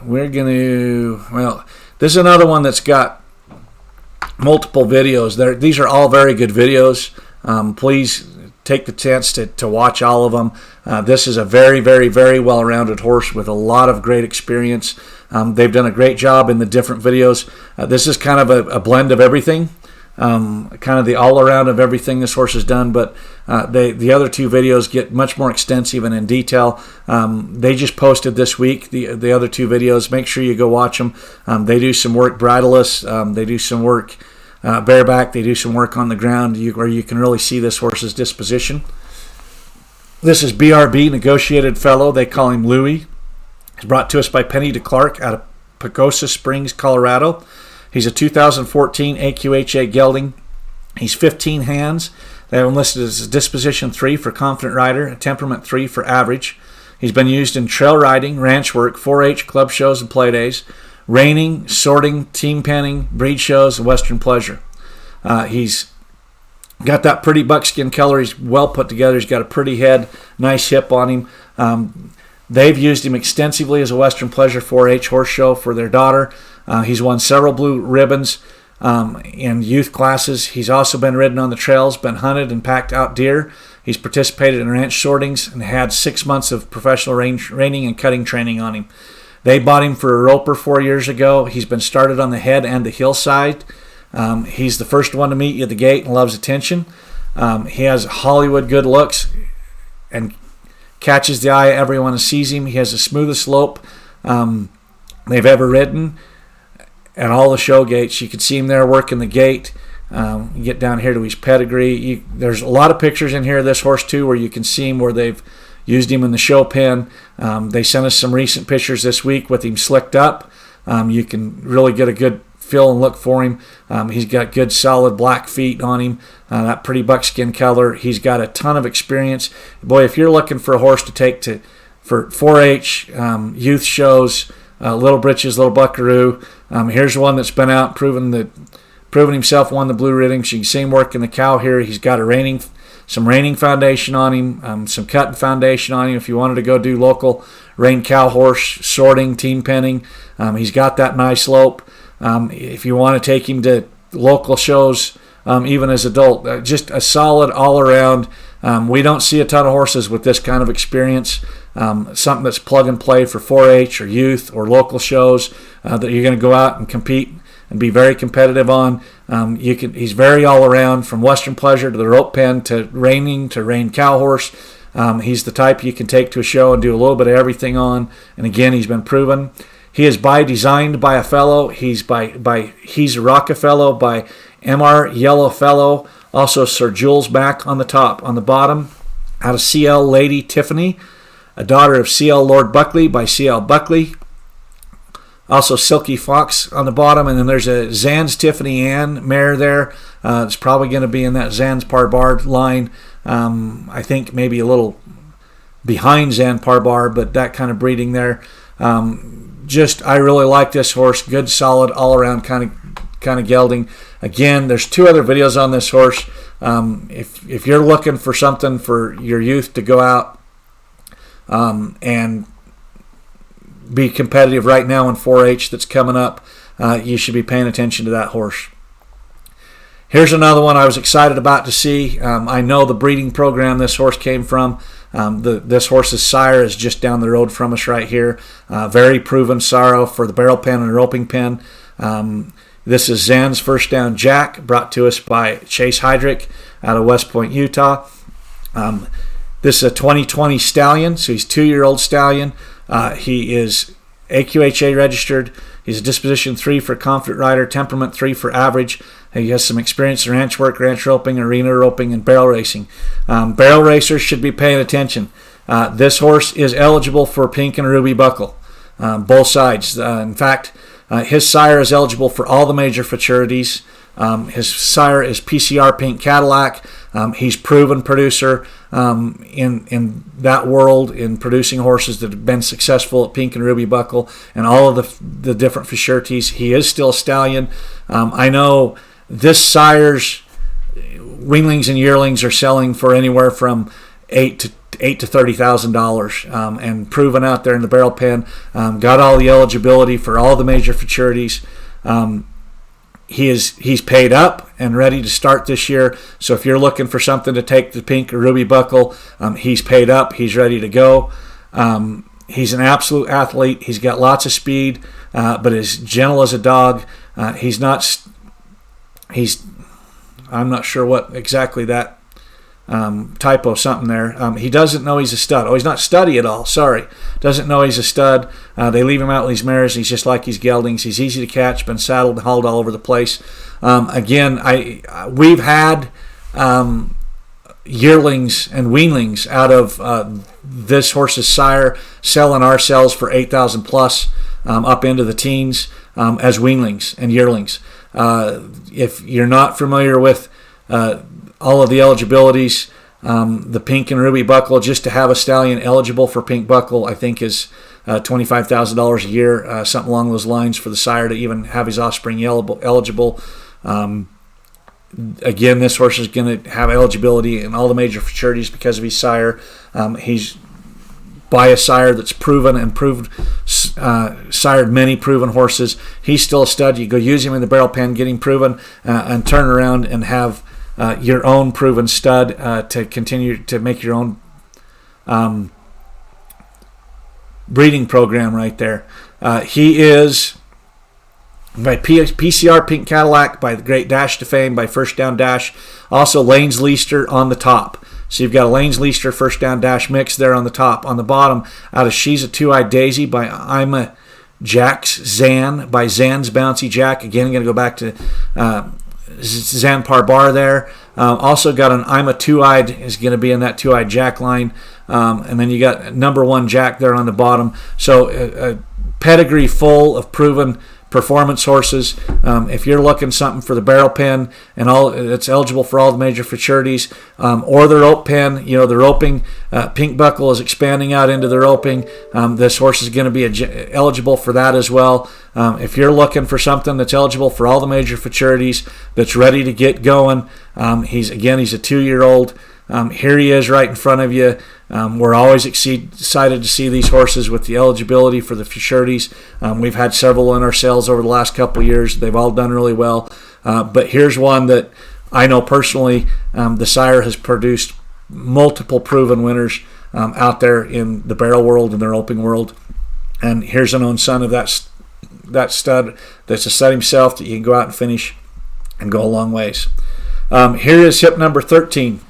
We're going to, this is another one that's got multiple videos. These are all very good videos. Please take the chance to watch all of them. This is a very, very, very well-rounded horse with a lot of great experience. They've done a great job in the different videos. This is kind of a blend of everything. Kind of the all-around of everything this horse has done, but the other two videos get much more extensive and in detail. They just posted this week the other two videos. Make sure you go watch them. They do some work bridleless. They do some work bareback. They do some work on the ground where you can really see this horse's disposition. This is BRB, Negotiated Fellow. They call him Louie. He's brought to us by Penny DeClark out of Pagosa Springs, Colorado. He's a 2014 AQHA gelding. He's 15 hands. They have him listed as a disposition 3 for confident rider, a temperament 3 for average. He's been used in trail riding, ranch work, 4-H, club shows, and play days, reining, sorting, team penning, breed shows, and western pleasure. He's got that pretty buckskin color. He's well put together. He's got a pretty head, nice hip on him. They've used him extensively as a western pleasure 4-H horse show for their daughter. He's won several blue ribbons in youth classes. He's also been ridden on the trails, been hunted and packed out deer. He's participated in ranch sortings and had 6 months of professional reining and cutting training on him. They bought him for a roper 4 years ago. He's been started on the head and the hillside. He's the first one to meet you at the gate and loves attention. He has Hollywood good looks and catches the eye of everyone who sees him. He has the smoothest lope they've ever ridden. At all the show gates, you can see him there working the gate. You get down here to his pedigree. There's a lot of pictures in here of this horse too, where you can see him where they've used him in the show pen. They sent us some recent pictures this week with him slicked up. You can really get a good feel and look for him. He's got good solid black feet on him, that pretty buckskin color. He's got a ton of experience. Boy, if you're looking for a horse to take for 4-H youth shows, Little Britches, Little Buckaroo. Here's one that's been out, proven himself, won the blue ribbons. You can see him working the cow here. He's got some reining foundation on him, some cutting foundation on him. If you wanted to go do local rein cow horse sorting, team penning, he's got that nice lope. If you want to take him to local shows, even as adult, just a solid all-around. We don't see a ton of horses with this kind of experience. Something that's plug and play for 4-H or youth or local shows that you're going to go out and compete and be very competitive on. He's very all around, from western pleasure to the rope pen to reining to rein cow horse. He's the type you can take to a show and do a little bit of everything on. And again, he's been proven. He is designed by a fellow. He's a Rockefeller by M.R. Yellow Fellow. Also Sir Jules back on the top. On the bottom, out of C.L. Lady Tiffany, a daughter of C.L. Lord Buckley by C.L. Buckley. Also Silky Fox on the bottom, and then there's a Zan's Tiffany Ann mare there. It's probably going to be in that Zan's Parbar line. I think maybe a little behind Zan Parbar, but that kind of breeding there. I really like this horse. Good, solid, all-around kind of gelding. Again, there's 2 other videos on this horse. If you're looking for something for your youth to go out and be competitive right now in 4-H that's coming up, you should be paying attention to that horse. Here's another one I was excited about to see. I know the breeding program this horse came from. This horse's sire is just down the road from us right here. Very proven sire for the barrel pen and roping pen. This is Zan's First Down Jack, brought to us by Chase Heydrich out of West Point, Utah. This is a 2020 stallion, so he's a 2-year-old stallion. He is AQHA registered. He's a disposition 3 for confident rider, temperament 3 for average. He has some experience in ranch work, ranch roping, arena roping, and barrel racing. Barrel racers should be paying attention. This horse is eligible for pink and ruby buckle, both sides. In fact, his sire is eligible for all the major futurities. His sire is PCR Pink Cadillac. He's proven producer in that world in producing horses that have been successful at Pink and Ruby Buckle and all of the different futurities. He is still a stallion. I know this sire's weanlings and yearlings are selling for anywhere from $8,000 to $30,000, and proven out there in the barrel pen. Got all the eligibility for all the major futurities. He's paid up and ready to start this year. So if you're looking for something to take the Pink or Ruby Buckle, he's paid up. He's ready to go. He's an absolute athlete. He's got lots of speed, but is gentle as a dog. I'm not sure what exactly that typo something there. He doesn't know he's a stud. He's not studdy at all. Sorry. Doesn't know he's a stud. They leave him out with these mares. He's just like his geldings. He's easy to catch, been saddled and hauled all over the place. Again, we've had yearlings and weanlings out of this horse's sire selling our sales for $8,000 plus, up into the teens, as weanlings and yearlings. If you're not familiar with all of the eligibilities, the Pink and Ruby Buckle, just to have a stallion eligible for Pink Buckle, I think is $25,000 a year, something along those lines, for the sire to even have his offspring eligible. Again, this horse is going to have eligibility in all the major futurities because of his sire. He's by a sire that's proven and sired many proven horses. He's still a stud. You go use him in the barrel pen, get him proven, and turn around and have your own proven stud to continue to make your own breeding program right there. He is by PCR Pink Cadillac, by the Great Dash to Fame, by First Down Dash. Also Lane's Leicester on the top. So you've got a Lane's Leicester First Down Dash mix there on the top. On the bottom, out of She's a Two-Eyed Daisy by Ima Jack's Zan, by Zan's Bouncy Jack. Again, I'm going to go back to Zan Parbar there. Also got an I'm a Two-Eyed, is going to be in that Two-Eyed Jack line. And then you got number 1 Jack there on the bottom. So a pedigree full of proven performance horses. If you're looking something for the barrel pen and all, it's eligible for all the major futurities, or the rope pen, the roping, Pink Buckle is expanding out into the roping. This horse is going to be eligible for that as well. If you're looking for something that's eligible for all the major futurities, that's ready to get going, he's a 2-year-old. Here he is right in front of you. We're always excited to see these horses with the eligibility for the futurities. We've had several in our sales over the last couple of years. They've all done really well. But here's one that I know personally, the sire has produced multiple proven winners out there in the barrel world and the roping world. And here's an own son of that stud that's a stud himself that you can go out and finish and go a long ways. Here is hip number 13.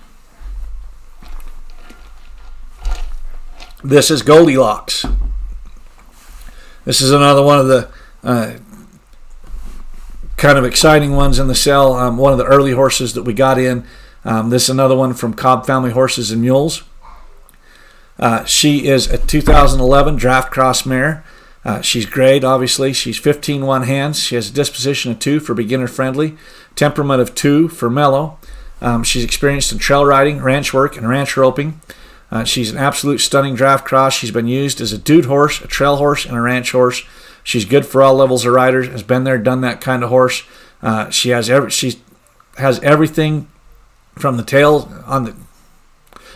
This is Goldilocks. This is another one of the kind of exciting ones in the sale. One of the early horses that we got in. This is another one from Cobb Family Horses and Mules. She is a 2011 draft cross mare. She's great, obviously. She's 15-1 hands. She has a disposition of 2 for beginner friendly, temperament of 2 for mellow. She's experienced in trail riding, ranch work, and ranch roping. She's an absolute stunning draft cross. She's been used as a dude horse, a trail horse, and a ranch horse. She's good for all levels of riders. Has been there, done that kind of horse. She has everything from the tail on the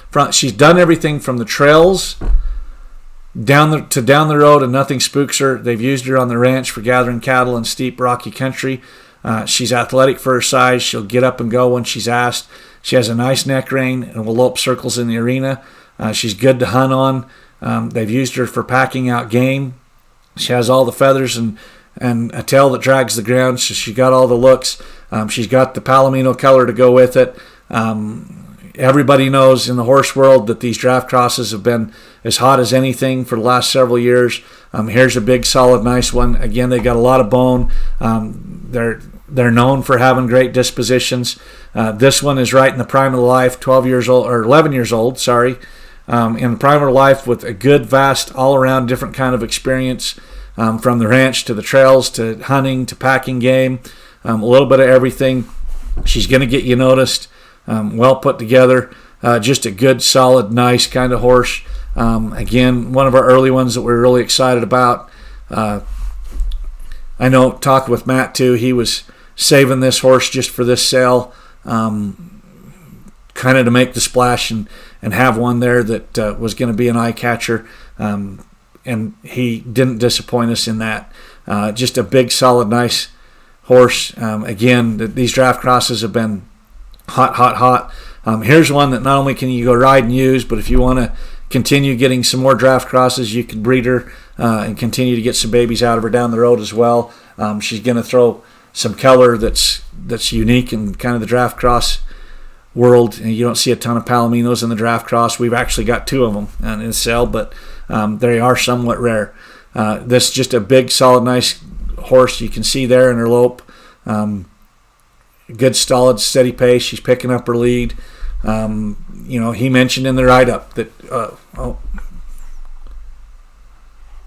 front. She's done everything from the trails down the road, and nothing spooks her. They've used her on the ranch for gathering cattle in steep, rocky country. She's athletic for her size. She'll get up and go when she's asked. She has a nice neck rein and will lope circles in the arena. She's good to hunt on. They've used her for packing out game. She has all the feathers and a tail that drags the ground, so she got all the looks. She's got the palomino color to go with it. Everybody knows in the horse world that these draft crosses have been as hot as anything for the last several years. Here's a big, solid, nice one. Again, they got a lot of bone. They're known for having great dispositions. This one is right in the prime of life, 12 years old or 11 years old. Sorry, in the prime of life with a good, vast, all-around different kind of experience, from the ranch to the trails to hunting to packing game, a little bit of everything. She's going to get you noticed. Well put together, just a good, solid, nice kind of horse. Again, one of our early ones that we're really excited about. I know, talked with Matt too, he was saving this horse just for this sale, kind of to make the splash and have one there that was going to be an eye catcher, and he didn't disappoint us in that. Just a big, solid, nice horse. Again, these draft crosses have been hot. Here's one that not only can you go ride and use, but if you want to continue getting some more draft crosses, you can breed her and continue to get some babies out of her down the road as well. She's going to throw some color that's unique in kind of the draft cross world. And you don't see a ton of palominos in the draft cross. We've actually got 2 of them in sale, but they are somewhat rare. This is just a big, solid, nice horse. You can see there in her lope. Good, solid, steady pace. She's picking up her lead. He mentioned in the write-up that...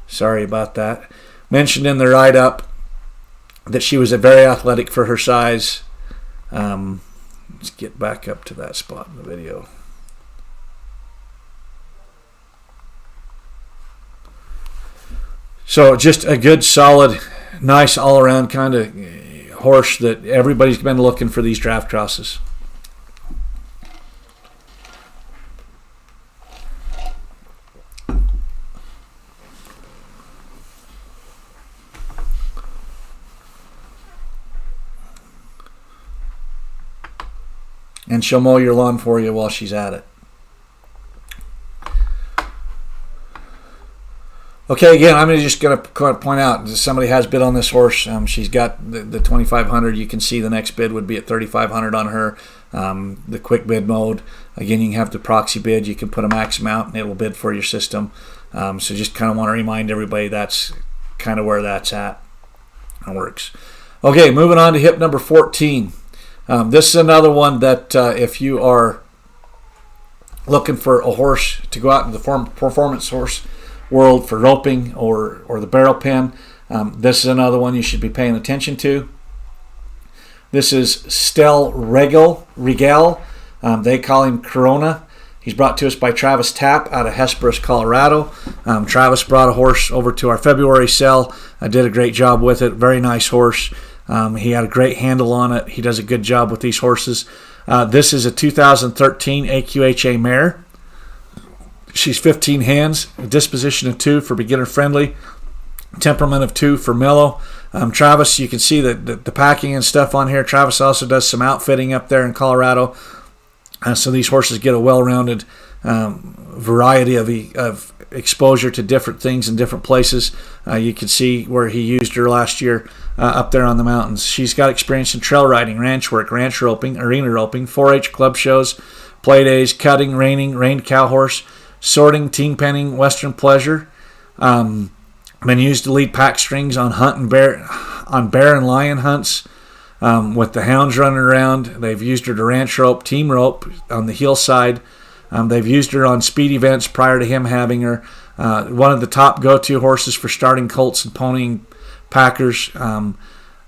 sorry about that. Mentioned in the write-up that she was very athletic for her size. Let's get back up to that spot in the video. So just a good, solid, nice, all-around kind of horse that everybody's been looking for these draft crosses. And she'll mow your lawn for you while she's at it. Okay, again, I'm just going to point out that somebody has bid on this horse. She's got the 2,500. You can see the next bid would be at 3,500 on her. The quick bid mode. Again, you can have the proxy bid. You can put a max amount, and it will bid for your system. So just kind of want to remind everybody that's kind of where that's at. It works. Okay, moving on to hip number 14. This is another one that if you are looking for a horse to go out in the performance horse world for roping or the barrel pen, this is another one you should be paying attention to. This is Stel Regal. They call him Corona. He's brought to us by Travis Tapp out of Hesperus, Colorado. Travis brought a horse over to our February sale. I did a great job with it. Very nice horse. He had a great handle on it. He does a good job with these horses. This is a 2013 AQHA mare. She's 15 hands, a disposition of 2 for beginner friendly, temperament of 2 for mellow. Travis, you can see the packing and stuff on here. Travis also does some outfitting up there in Colorado. So these horses get a well-rounded variety of exposure to different things in different places. You can see where he used her last year up there on the mountains. She's got experience in trail riding, ranch work, ranch roping, arena roping, 4-H club shows, play days, cutting, reining, reined cow horse, sorting, team penning, western pleasure. Been used to lead pack strings on bear and lion hunts. With the hounds running around, they've used her to ranch rope, team rope on the hillside. They've used her on speed events prior to him having her. One of the top go-to horses for starting colts and ponying packers,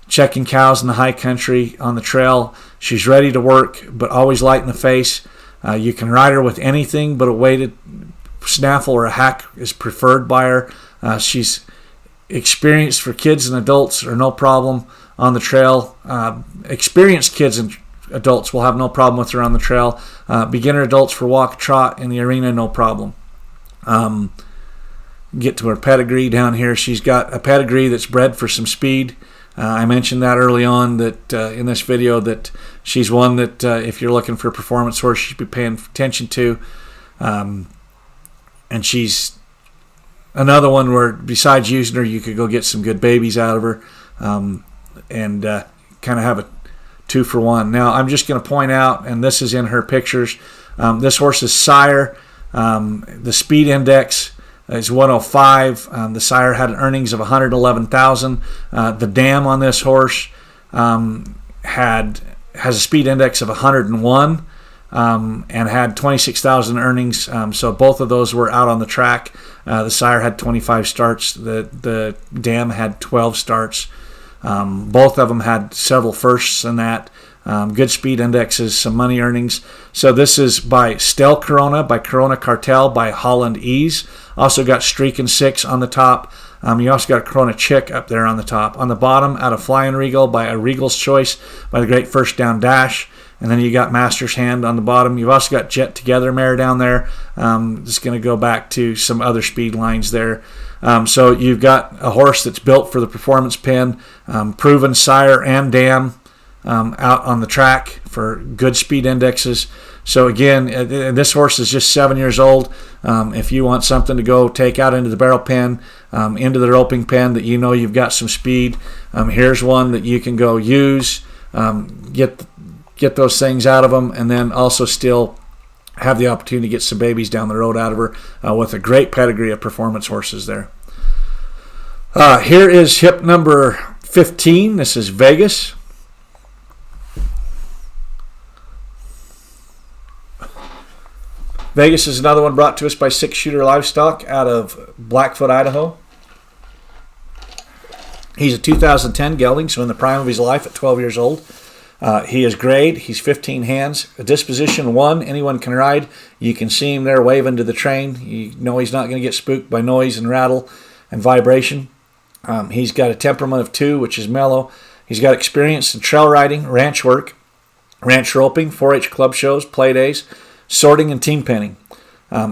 checking cows in the high country on the trail. She's ready to work, but always light in the face. You can ride her with anything, but a weighted snaffle or a hack is preferred by her. She's experienced for kids and adults are no problem on the trail. Experienced kids and adults will have no problem with her on the trail. Beginner adults for walk, trot in the arena, no problem. Get to her pedigree down here. She's got a pedigree that's bred for some speed. I mentioned that early on that in this video that she's one that if you're looking for a performance horse, you should be paying attention to. and she's another one where besides using her, you could go get some good babies out of her, and kind of have a 2-for-1. Now I'm just going to point out, and this is in her pictures, this horse's sire, the speed index is 105. The sire had earnings of 111,000. The dam on this horse has a speed index of 101. And had 26,000 earnings. So both of those were out on the track. The sire had 25 starts. The dam had 12 starts. Both of them had several firsts in that. Good speed indexes, some money earnings. So this is by Stel Corona, by Corona Cartel, by Holland Ease. Also got Streak and 6 on the top. You also got a Corona Chick up there on the top. On the bottom, out of Flying Regal, by a Regal's Choice, by the Great First Down Dash. And then you got Master's Hand on the bottom. You've also got Jet Together Mare down there. Just going to go back to some other speed lines there. So you've got a horse that's built for the performance pen, proven sire and dam out on the track for good speed indexes. So again, this horse is just 7 years old. If you want something to go take out into the barrel pen, into the roping pen that you know you've got some speed, here's one that you can go use, get those things out of them, and then also still have the opportunity to get some babies down the road out of her with a great pedigree of performance horses there. Here is hip number 15. This is Vegas. Vegas is another one brought to us by Six Shooter Livestock out of Blackfoot, Idaho. He's a 2010 gelding, so in the prime of his life at 12 years old. He is grade. He's 15 hands. A disposition 1. Anyone can ride. You can see him there waving to the train. You know he's not going to get spooked by noise and rattle and vibration. He's got a temperament of 2, which is mellow. He's got experience in trail riding, ranch work, ranch roping, 4-H club shows, play days, sorting, and team penning.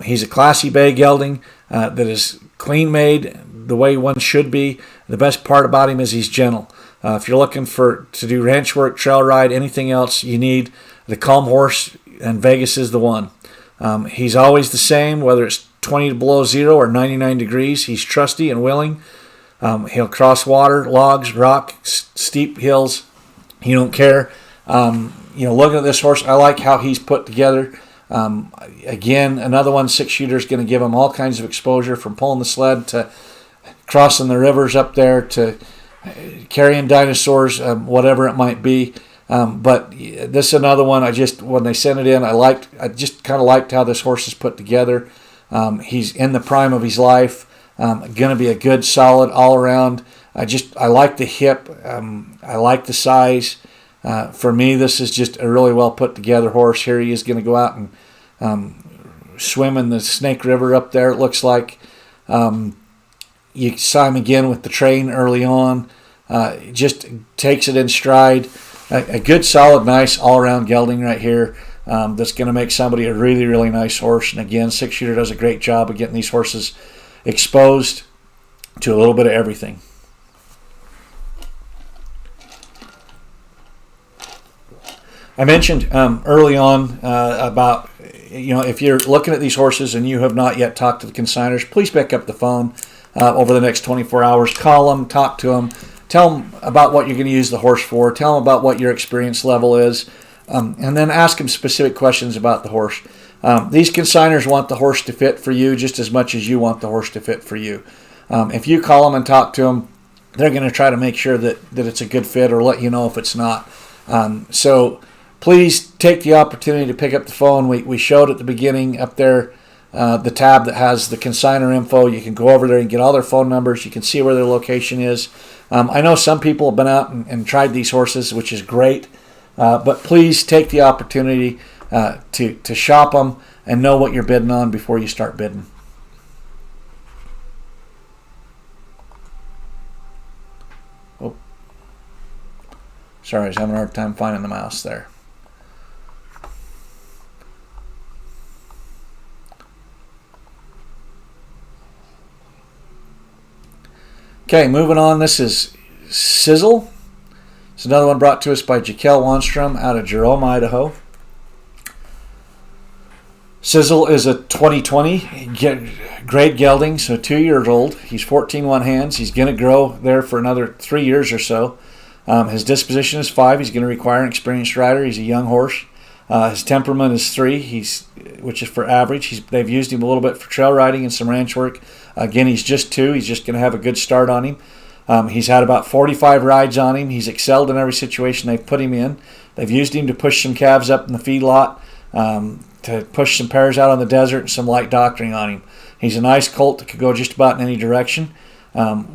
He's a classy bay gelding that is clean made the way one should be. The best part about him is he's gentle. If you're looking to do ranch work, trail ride, anything else, you need the calm horse, and Vegas is the one. He's always the same, whether it's 20 below zero or 99 degrees. He's trusty and willing. He'll cross water, logs, rock, steep hills. He don't care. Looking at this horse, I like how he's put together. Again, another one, Six Shooter is going to give him all kinds of exposure, from pulling the sled to crossing the rivers up there to carrying dinosaurs, whatever it might be. But this is another one. When they sent it in, I just kind of liked how this horse is put together. He's in the prime of his life. Going to be a good, solid all around. I like the hip. I like the size. For me, this is just a really well put together horse. Here he is going to go out and swim in the Snake River up there, it looks like. You saw him again with the train early on. Just takes it in stride. A good, solid, nice all-around gelding right here that's going to make somebody a really, really nice horse. And again, Six Shooter does a great job of getting these horses exposed to a little bit of everything. I mentioned early on about, if you're looking at these horses and you have not yet talked to the consignors, please pick up the phone over the next 24 hours. Call them, talk to them, tell them about what you're going to use the horse for, tell them about what your experience level is, and then ask them specific questions about the horse. These consignors want the horse to fit for you just as much as you want the horse to fit for you. If you call them and talk to them, they're going to try to make sure that it's a good fit or let you know if it's not. So please take the opportunity to pick up the phone. We showed at the beginning up there the tab that has the Consignor Info. You can go over there and get all their phone numbers. You can see where their location is. I know some people have been out and tried these horses, which is great. But please take the opportunity to shop them and know what you're bidding on before you start bidding. Oh, sorry, I was having a hard time finding the mouse there. Okay, moving on. This is Sizzle. It's another one brought to us by Jaquel Wanstrom out of Jerome, Idaho. Sizzle is a 2020 grade gelding, so 2 years old. He's 14 one hands. He's going to grow there for another 3 years or so. His disposition is 5. He's going to require an experienced rider. He's a young horse. His temperament is 3, which is for average. They've used him a little bit for trail riding and some ranch work. Again, he's just 2. He's just going to have a good start on him. He's had about 45 rides on him. He's excelled in every situation they've put him in. They've used him to push some calves up in the feedlot, to push some pairs out on the desert, and some light doctoring on him. He's a nice colt that could go just about in any direction,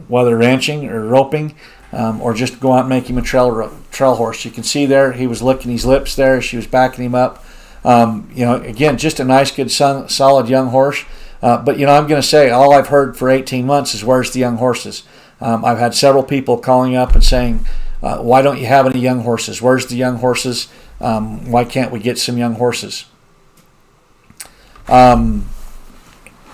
whether ranching or roping, or just go out and make him a trail horse. You can see there he was licking his lips there. She was backing him up. Again, just a nice, good, solid young horse. But I'm going to say all I've heard for 18 months is, where's the young horses? I've had several people calling up and saying, why don't you have any young horses? Where's the young horses? Why can't we get some young horses?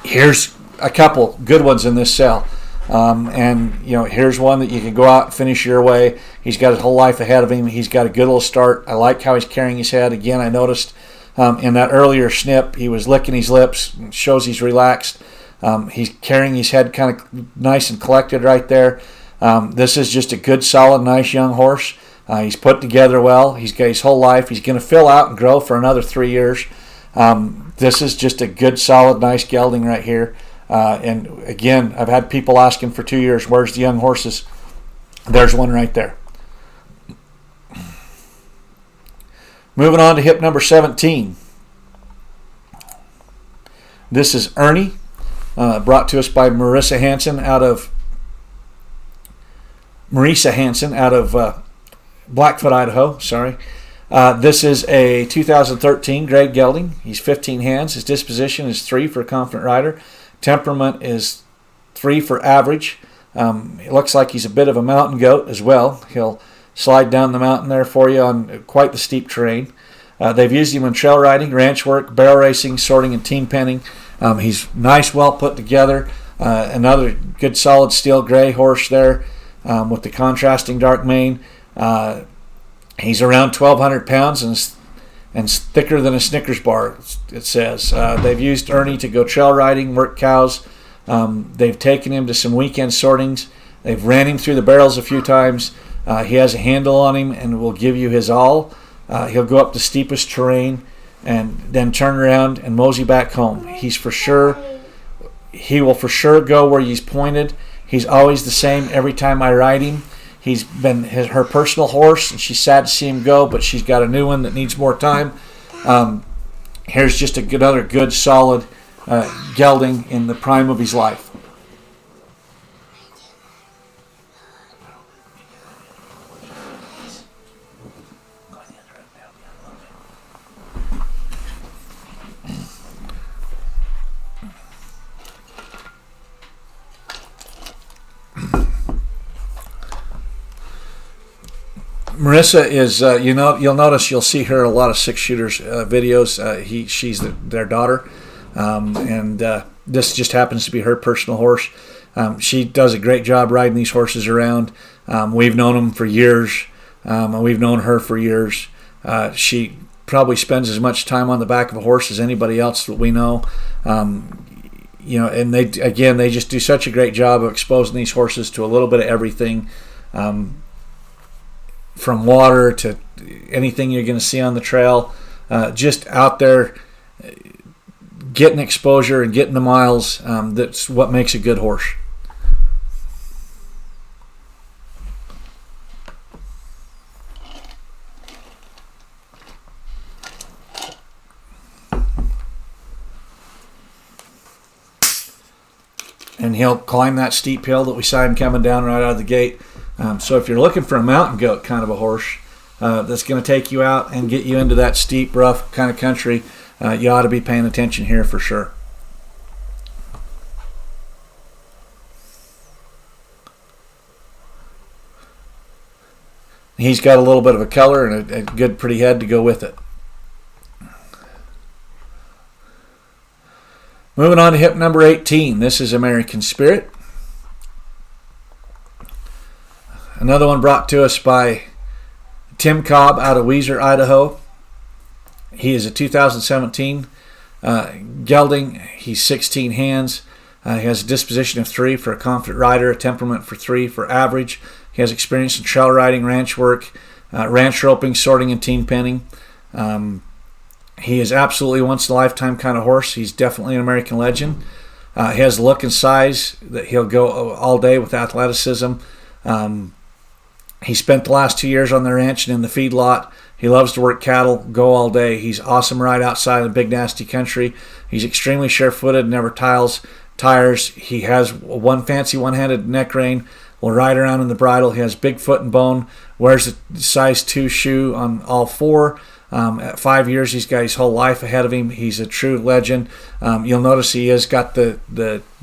Here's a couple good ones in this cell. Here's one that you can go out and finish your way. He's got his whole life ahead of him. He's got a good little start. I like how he's carrying his head. Again, I noticed in that earlier snip, he was licking his lips. It shows he's relaxed. He's carrying his head kind of nice and collected right there. This is just a good, solid, nice young horse. He's put together well. He's got his whole life. He's going to fill out and grow for another 3 years. This is just a good, solid, nice gelding right here. And again, I've had people asking for 2 years, where's the young horses? There's one right there. Moving on to hip number 17. This is Ernie, brought to us by Marissa Hansen out of Blackfoot, Idaho. Sorry. This is a 2013 grade gelding. He's 15 hands. His disposition is 3 for a confident rider. Temperament is 3 for average. It looks like he's a bit of a mountain goat as well. He'll slide down the mountain there for you on quite the steep terrain. They've used him in trail riding, ranch work, barrel racing, sorting, and team penning. He's nice, well put together. Another good, solid steel gray horse there with the contrasting dark mane. He's around 1,200 pounds and thicker than a Snickers bar, it says. They've used Ernie to go trail riding, work cows. They've taken him to some weekend sortings. They've ran him through the barrels a few times. He has a handle on him and will give you his all. He'll go up the steepest terrain and then turn around and mosey back home. He will for sure go where he's pointed. He's always the same every time I ride him. He's been her personal horse, and she's sad to see him go, but she's got a new one that needs more time. Here's just another good, solid gelding in the prime of his life. Marissa is, you'll notice, you'll see her in a lot of six shooters videos. She's their daughter, and this just happens to be her personal horse. She does a great job riding these horses around. We've known them for years, and we've known her for years. She probably spends as much time on the back of a horse as anybody else that we know. And they just do such a great job of exposing these horses to a little bit of everything. From water to anything you're going to see on the trail, just out there getting exposure and getting the miles. That's what makes a good horse. And he'll climb that steep hill that we saw him coming down right out of the gate. So if you're looking for a mountain goat kind of a horse that's going to take you out and get you into that steep, rough kind of country, you ought to be paying attention here for sure. He's got a little bit of a color and a good, pretty head to go with it. Moving on to hip number 18. This is American Spirit. Another one brought to us by Tim Cobb out of Weiser, Idaho. He is a 2017 Gelding, he's 16 hands. He has a disposition of 3 for a confident rider, a temperament for 3 for average. He has experience in trail riding, ranch work, ranch roping, sorting, and team penning. He is absolutely once-in-a-lifetime kind of horse. He's definitely an American legend. He has the look and size that he'll go all day with athleticism. He spent the last 2 years on the ranch and in the feedlot. He loves to work cattle, go all day. He's awesome right outside of the big nasty country. He's extremely sure-footed, never tires. He has one fancy one-handed neck rein, will ride around in the bridle. He has big foot and bone, wears a size 2 shoe on all 4. At 5 years, he's got his whole life ahead of him. He's a true legend. You'll notice he has got the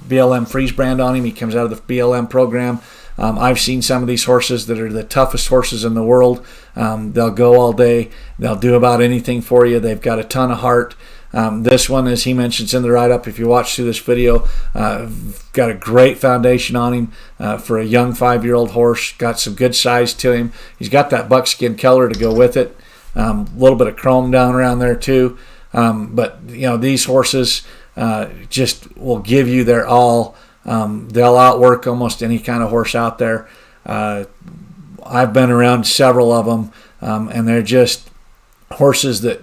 BLM Freeze brand on him. He comes out of the BLM program. I've seen some of these horses that are the toughest horses in the world. They'll go all day. They'll do about anything for you. They've got a ton of heart. This one, as he mentions in the write-up, if you watch through this video, got a great foundation on him for a young 5-year-old horse. Got some good size to him. He's got that buckskin color to go with it. A little bit of chrome down around there too. But you know, these horses just will give you their all. They'll outwork almost any kind of horse out there. I've been around several of them, and they're just horses that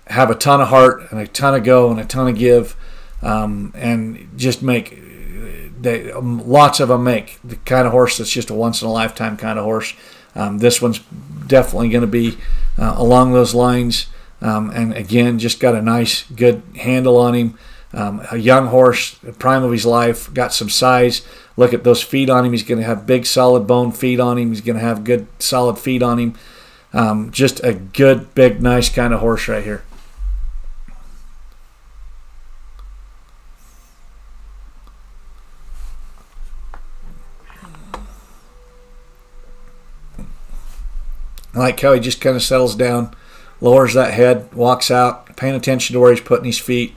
have a ton of heart and a ton of go and a ton of give, and just lots of them make the kind of horse that's just a once-in-a-lifetime kind of horse. This one's definitely going to be along those lines, and again, just got a nice, good handle on him. A young horse, prime of his life, got some size. Look at those feet on him. He's going to have big, solid bone feet on him. He's going to have good, solid feet on him. Just a good, big, nice kind of horse right here. I like how he just kind of settles down, lowers that head, walks out, paying attention to where he's putting his feet.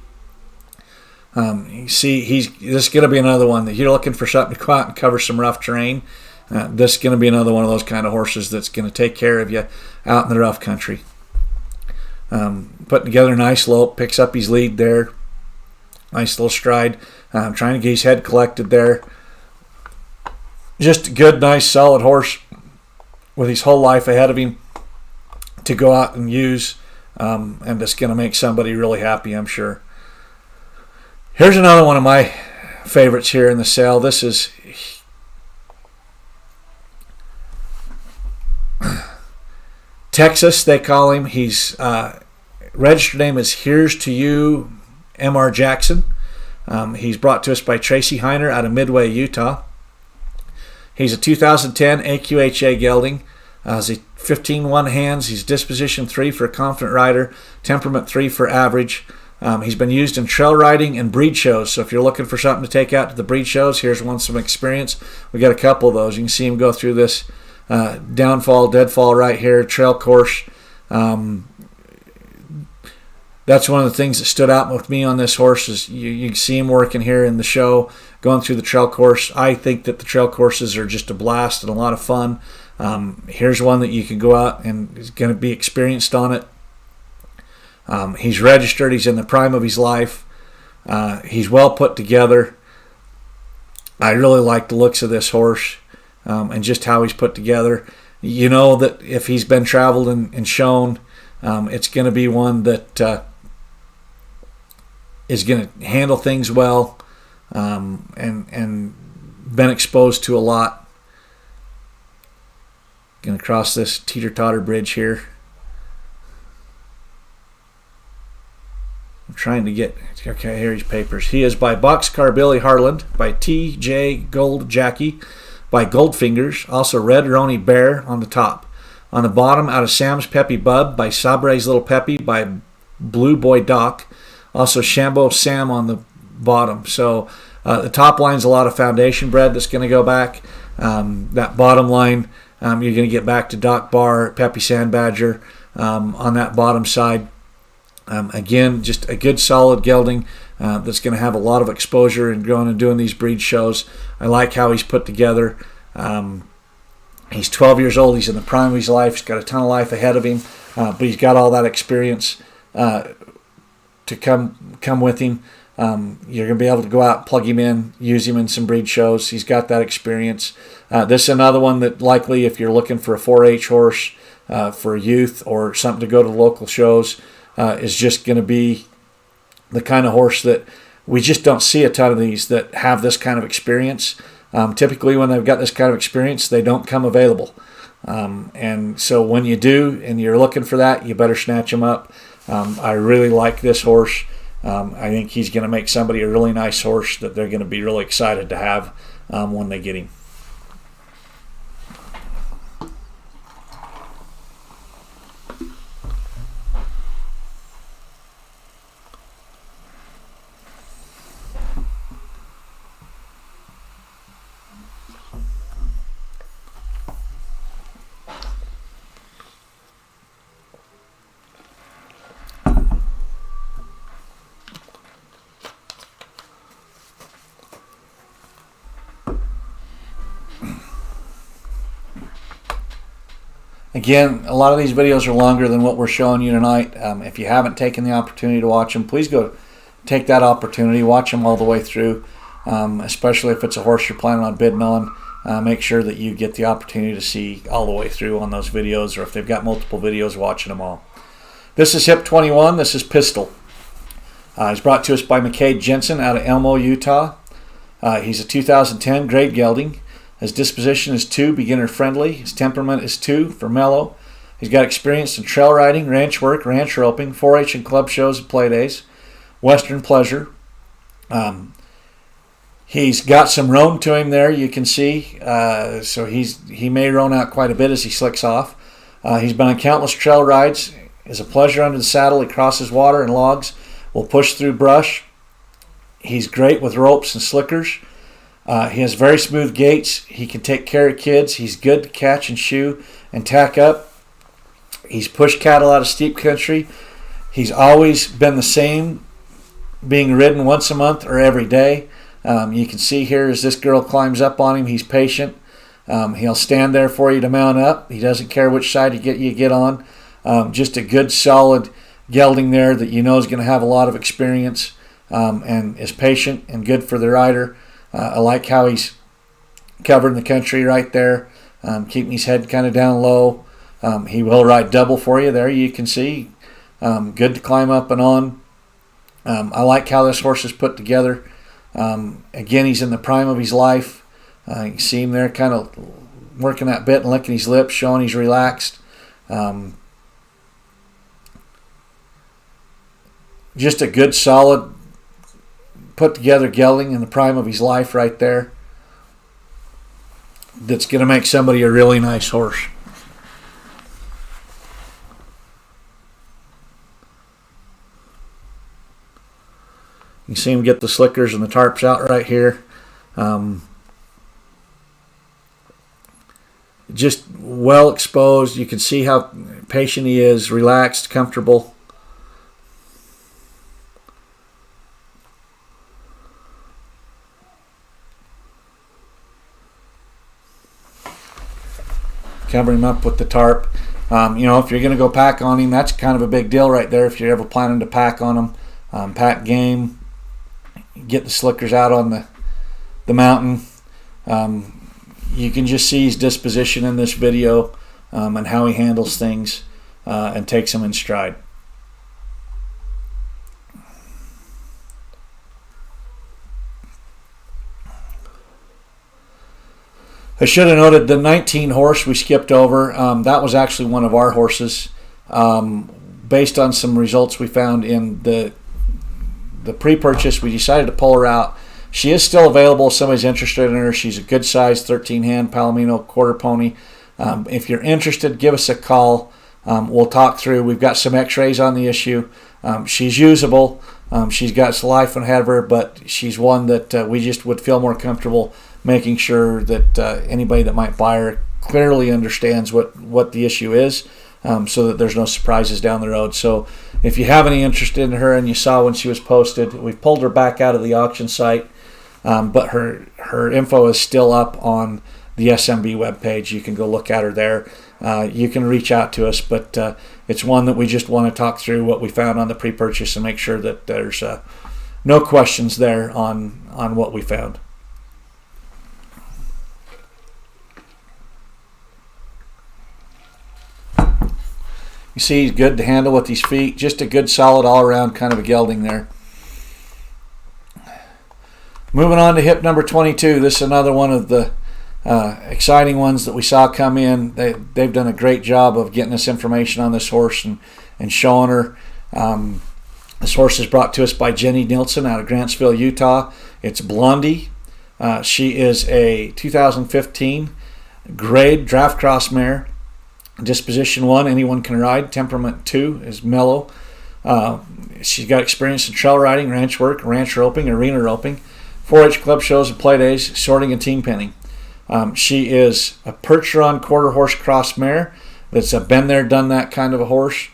You see, this is going to be another one that you're looking for something to go out and cover some rough terrain. This is going to be another one of those kind of horses that's going to take care of you out in the rough country. Putting together a nice lope, picks up his lead there. Nice little stride. Trying to get his head collected there. Just a good, nice, solid horse with his whole life ahead of him to go out and use, and it's going to make somebody really happy, I'm sure. Here's another one of my favorites here in the sale. This is Texas, they call him. He's registered name is Here's to You, M.R. Jackson. He's brought to us by Tracy Heiner out of Midway, Utah. He's a 2010 AQHA gelding. He's 15-1 hands. He's disposition 3 for a confident rider, temperament 3 for average. He's been used in trail riding and breed shows. So if you're looking for something to take out to the breed shows, here's one some experience. We got a couple of those. You can see him go through this downfall, deadfall right here, trail course. That's one of the things that stood out with me on this horse is you can see him working here in the show, going through the trail course. I think that the trail courses are just a blast and a lot of fun. Here's one that you can go out and is going to be experienced on it. He's registered. He's in the prime of his life. He's well put together. I really like the looks of this horse and just how he's put together. You know that if he's been traveled and shown, it's going to be one that is going to handle things well and been exposed to a lot. Going to cross this teeter-totter bridge here. I'm trying to get, okay, here's papers. He is by Boxcar Billy Harland, by T.J. Gold Jackie, by Goldfingers, also Red Rony Bear on the top. On the bottom, out of Sam's Peppy Bub, by Sabre's Little Peppy, by Blue Boy Doc, also Shambo Sam on the bottom. So the top line's a lot of foundation bred that's going to go back. That bottom line, you're going to get back to Doc Bar, Peppy Sand Badger on that bottom side. Again, just a good solid gelding that's going to have a lot of exposure and going and doing these breed shows. I like how he's put together. He's 12 years old. He's in the prime of his life. He's got a ton of life ahead of him, but he's got all that experience to come with him. You're going to be able to go out, plug him in, use him in some breed shows. He's got that experience. This is another one that likely, if you're looking for a 4-H horse for youth or something to go to local shows, is just going to be the kind of horse that we just don't see a ton of these that have this kind of experience. Typically, when they've got this kind of experience, they don't come available. And so when you do and you're looking for that, you better snatch him up. I really like this horse. I think he's going to make somebody a really nice horse that they're going to be really excited to have when they get him. Again, a lot of these videos are longer than what we're showing you tonight. If you haven't taken the opportunity to watch them, please go take that opportunity. Watch them all the way through, especially if it's a horse you're planning on bidding on. Make sure that you get the opportunity to see all the way through on those videos, or if they've got multiple videos, watching them all. This is Hip 21. This is Pistol. He's brought to us by McCade Jensen out of Elmo, Utah. He's a 2010 grade gelding. His disposition is 2, beginner friendly. His temperament is 2, for mellow. He's got experience in trail riding, ranch work, ranch roping, 4-H and club shows and play days, Western pleasure. He's got some roan to him there, you can see. So he may roan out quite a bit as he slicks off. He's been on countless trail rides. Is a pleasure under the saddle. He crosses water and logs. Will push through brush. He's great with ropes and slickers. He has very smooth gaits. He can take care of kids. He's good to catch and shoe and tack up. He's pushed cattle out of steep country. He's always been the same, being ridden once a month or every day. You can see here as this girl climbs up on him, he's patient. He'll stand there for you to mount up. He doesn't care which side you get on. Just a good, solid gelding there that you know is going to have a lot of experience and is patient and good for the rider. I like how he's covering the country right there, keeping his head kind of down low. He will ride double for you there, you can see. Good to climb up and on. I like how this horse is put together. Again, he's in the prime of his life. You can see him there kind of working that bit and licking his lips, showing he's relaxed. Just a good, solid, put together gelding in the prime of his life right there. That's going to make somebody a really nice horse. You see him get the slickers and the tarps out right here. Just well exposed. You can see how patient he is, relaxed, comfortable. Cover him up with the tarp. If you're going to go pack on him, that's kind of a big deal right there. If you're ever planning to pack on him, pack game, get the slickers out on the mountain. You can just see his disposition in this video and how he handles things and takes them in stride. I should have noted the 19 horse we skipped over. That was actually one of our horses. Based on some results we found in the pre-purchase, we decided to pull her out. She is still available if somebody's interested in her. She's a good size 13-hand Palomino quarter pony. If you're interested, give us a call. We'll talk through. We've got some x-rays on the issue. She's usable. She's got some life ahead of her, but she's one that we just would feel more comfortable making sure that anybody that might buy her clearly understands what the issue is, so that there's no surprises down the road. So if you have any interest in her and you saw when she was posted, we've pulled her back out of the auction site, but her info is still up on the SMB webpage. You can go look at her there. You can reach out to us, but it's one that we just want to talk through what we found on the pre-purchase and make sure that there's no questions there on what we found. You see, he's good to handle with his feet. Just a good, solid, all-around kind of a gelding there. Moving on to hip number 22. This is another one of the exciting ones that we saw come in. They've done a great job of getting us information on this horse and showing her. This horse is brought to us by Jenny Nielsen out of Grantsville, Utah. It's Blondie. She is a 2015 grade draft cross mare. Disposition 1, anyone can ride. Temperament 2 is mellow. She's got experience in trail riding, ranch work, ranch roping, arena roping, 4-H club shows and play days, sorting and team penning. She is a Percheron quarter horse cross mare. That's a been there, done that kind of a horse.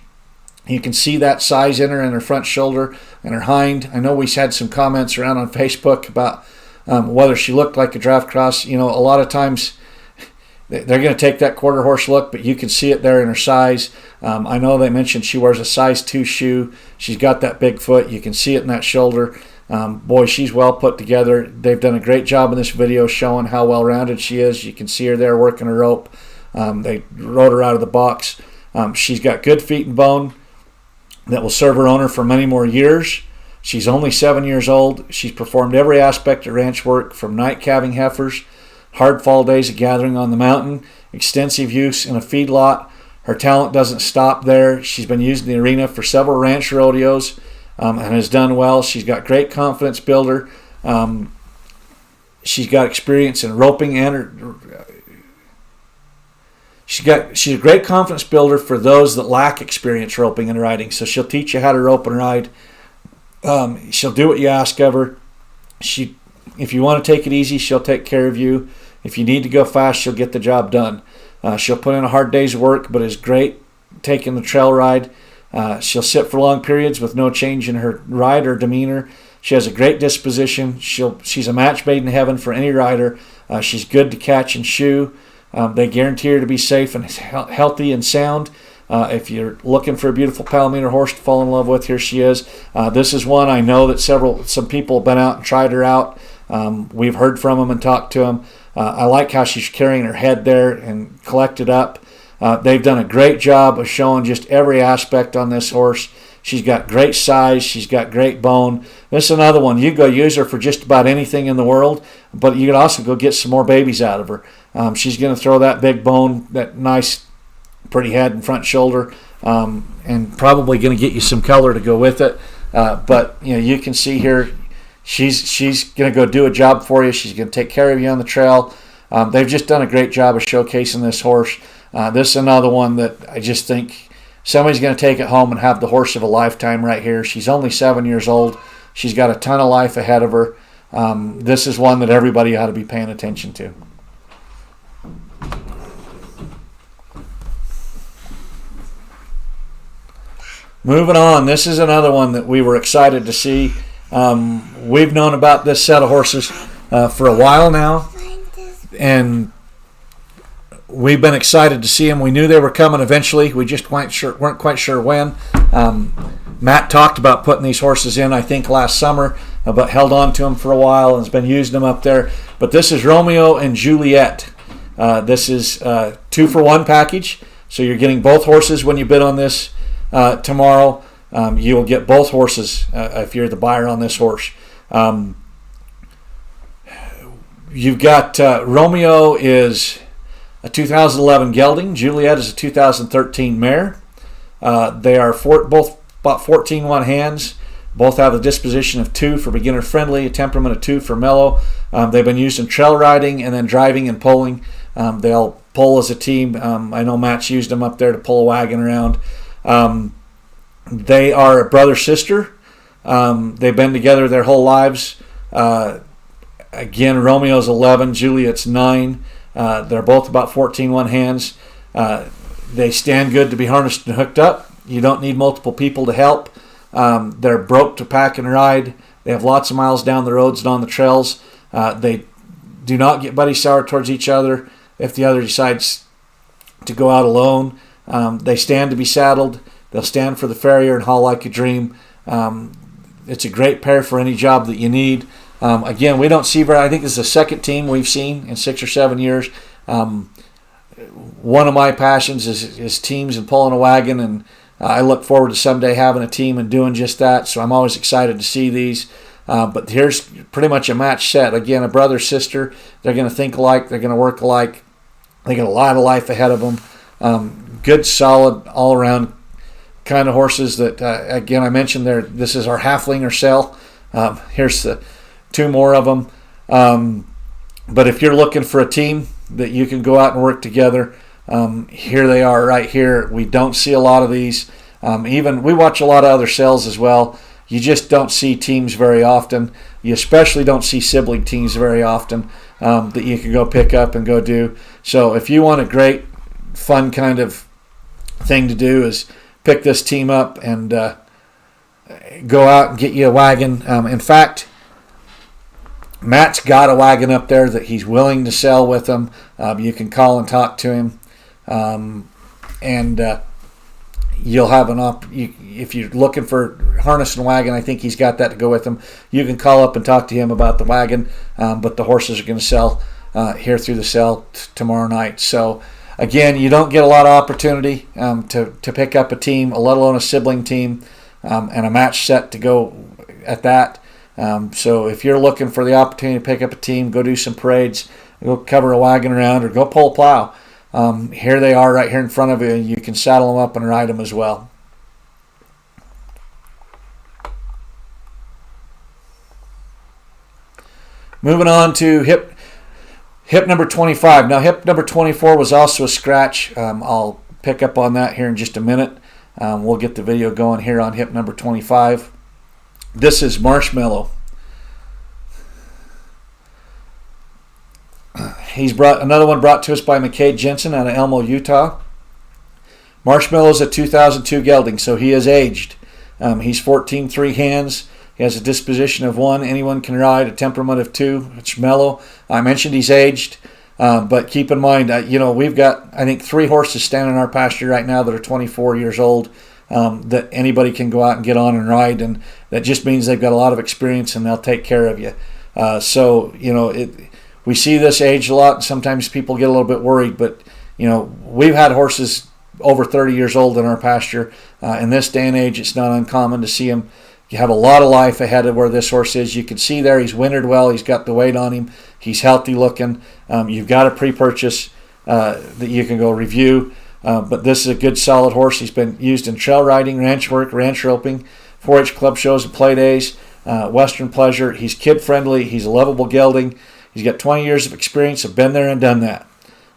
You can see that size in her and her front shoulder and her hind. I know we had some comments around on Facebook about whether she looked like a draft cross. You know, a lot of times they're going to take that quarter horse look, but you can see it there in her size. I know they mentioned she wears a size 2 shoe. She's got that big foot. You can see it in that shoulder. Boy, she's well put together. They've done a great job in this video showing how well-rounded she is. You can see her there working her rope. They rode her out of the box. She's got good feet and bone that will serve her owner for many more years. She's only 7 years old. She's performed every aspect of ranch work, from night calving heifers, hard fall days of gathering on the mountain, extensive use in a feedlot. Her talent doesn't stop there. She's been used in the arena for several ranch rodeos and has done well. She's got great confidence builder. She's got experience in roping and she's a great confidence builder for those that lack experience roping and riding. So she'll teach you how to rope and ride. She'll do what you ask of her. If you want to take it easy, she'll take care of you. If you need to go fast, she'll get the job done. She'll put in a hard day's work, but is great taking the trail ride. She'll sit for long periods with no change in her ride or demeanor. She has a great disposition. She's a match made in heaven for any rider. She's good to catch and shoe. They guarantee her to be safe and healthy and sound. If you're looking for a beautiful Palomino horse to fall in love with, here she is. This is one I know that some people have been out and tried her out. We've heard from them and talked to them. I like how she's carrying her head there and collected up. They've done a great job of showing just every aspect on this horse. She's got great size. She's got great bone. This is another one. You go use her for just about anything in the world, but you could also go get some more babies out of her. She's going to throw that big bone, that nice, pretty head and front shoulder, and probably going to get you some color to go with it. But you can see here, she's going to go do a job for you. She's going to take care of you on the trail. They've just done a great job of showcasing this horse. This is another one that I just think somebody's going to take it home and have the horse of a lifetime right here. She's only 7 years old. She's got a ton of life ahead of her. This is one that everybody ought to be paying attention to. Moving on, this is another one that we were excited to see. We've known about this set of horses for a while now, and we've been excited to see them. We knew they were coming eventually. We just weren't quite sure when. Matt talked about putting these horses in, I think, last summer, but held on to them for a while and has been using them up there. But this is Romeo and Juliet. This is a 2-for-1 package, so you're getting both horses when you bid on this. Tomorrow, you will get both horses if you're the buyer on this horse. You've got Romeo is a 2011 gelding. Juliet is a 2013 mare. They are both about 14-1 hands. Both have the disposition of 2 for beginner friendly, a temperament of 2 for mellow. They've been used in trail riding and then driving and pulling. They'll pull as a team. I know Matt's used them up there to pull a wagon around. They are a brother-sister. They've been together their whole lives. Again, Romeo's 11, Juliet's 9. They're both about 14-1 hands. They stand good to be harnessed and hooked up. You don't need multiple people to help. They're broke to pack and ride. They have lots of miles down the roads and on the trails. They do not get buddy sour towards each other if the other decides to go out alone. They stand to be saddled. They'll stand for the farrier and haul like a dream. It's a great pair for any job that you need. Again, we don't see very. I think this is the second team we've seen in 6 or 7 years. One of my passions is teams and pulling a wagon, and I look forward to someday having a team and doing just that. So I'm always excited to see these. But here's pretty much a match set. Again, a brother, sister. They're going to think alike. They're going to work alike. They got a lot of life ahead of them. Good, solid, all-around kind of horses that, again, I mentioned there. This is our Halflinger cell. Here's the 2 more of them. But if you're looking for a team that you can go out and work together, here they are right here. We don't see a lot of these. Even we watch a lot of other cells as well. You just don't see teams very often. You especially don't see sibling teams very often that you can go pick up and go do. So if you want a great, fun kind of thing to do, is pick this team up and go out and get you a wagon. In fact, Matt's got a wagon up there that he's willing to sell with him. You can call and talk to him. And you'll have if you're looking for harness and wagon, I think he's got that to go with him. You can call up and talk to him about the wagon, but the horses are going to sell here through the sale tomorrow night. So again, you don't get a lot of opportunity to pick up a team, let alone a sibling team, and a match set to go at that. So if you're looking for the opportunity to pick up a team, go do some parades, go cover a wagon around, or go pull a plow, here they are right here in front of you. You can saddle them up and ride them as well. Moving on to hip number 25. Now, hip number 24 was also a scratch. I'll pick up on that here in just a minute. We'll get the video going here on hip number 25. This is Marshmallow. He's brought another one brought to us by McCade Jensen out of Elmo, Utah. Marshmallow is a 2002 gelding, so he is aged. He's 14 hands. He has a disposition of 1. Anyone can ride. A temperament of 2. It's mellow. I mentioned he's aged, but keep in mind, we've got, I think, 3 horses standing in our pasture right now that are 24 years old that anybody can go out and get on and ride, and that just means they've got a lot of experience and they'll take care of you. We see this age a lot, and sometimes people get a little bit worried, but we've had horses over 30 years old in our pasture. In this day and age, it's not uncommon to see them. You have a lot of life ahead of where this horse is. You can see there he's wintered well. He's got the weight on him. He's healthy looking. You've got a pre-purchase that you can go review. But this is a good, solid horse. He's been used in trail riding, ranch work, ranch roping, 4-H club shows and play days, Western pleasure. He's kid-friendly. He's a lovable gelding. He's got 20 years of experience. Have been there and done that.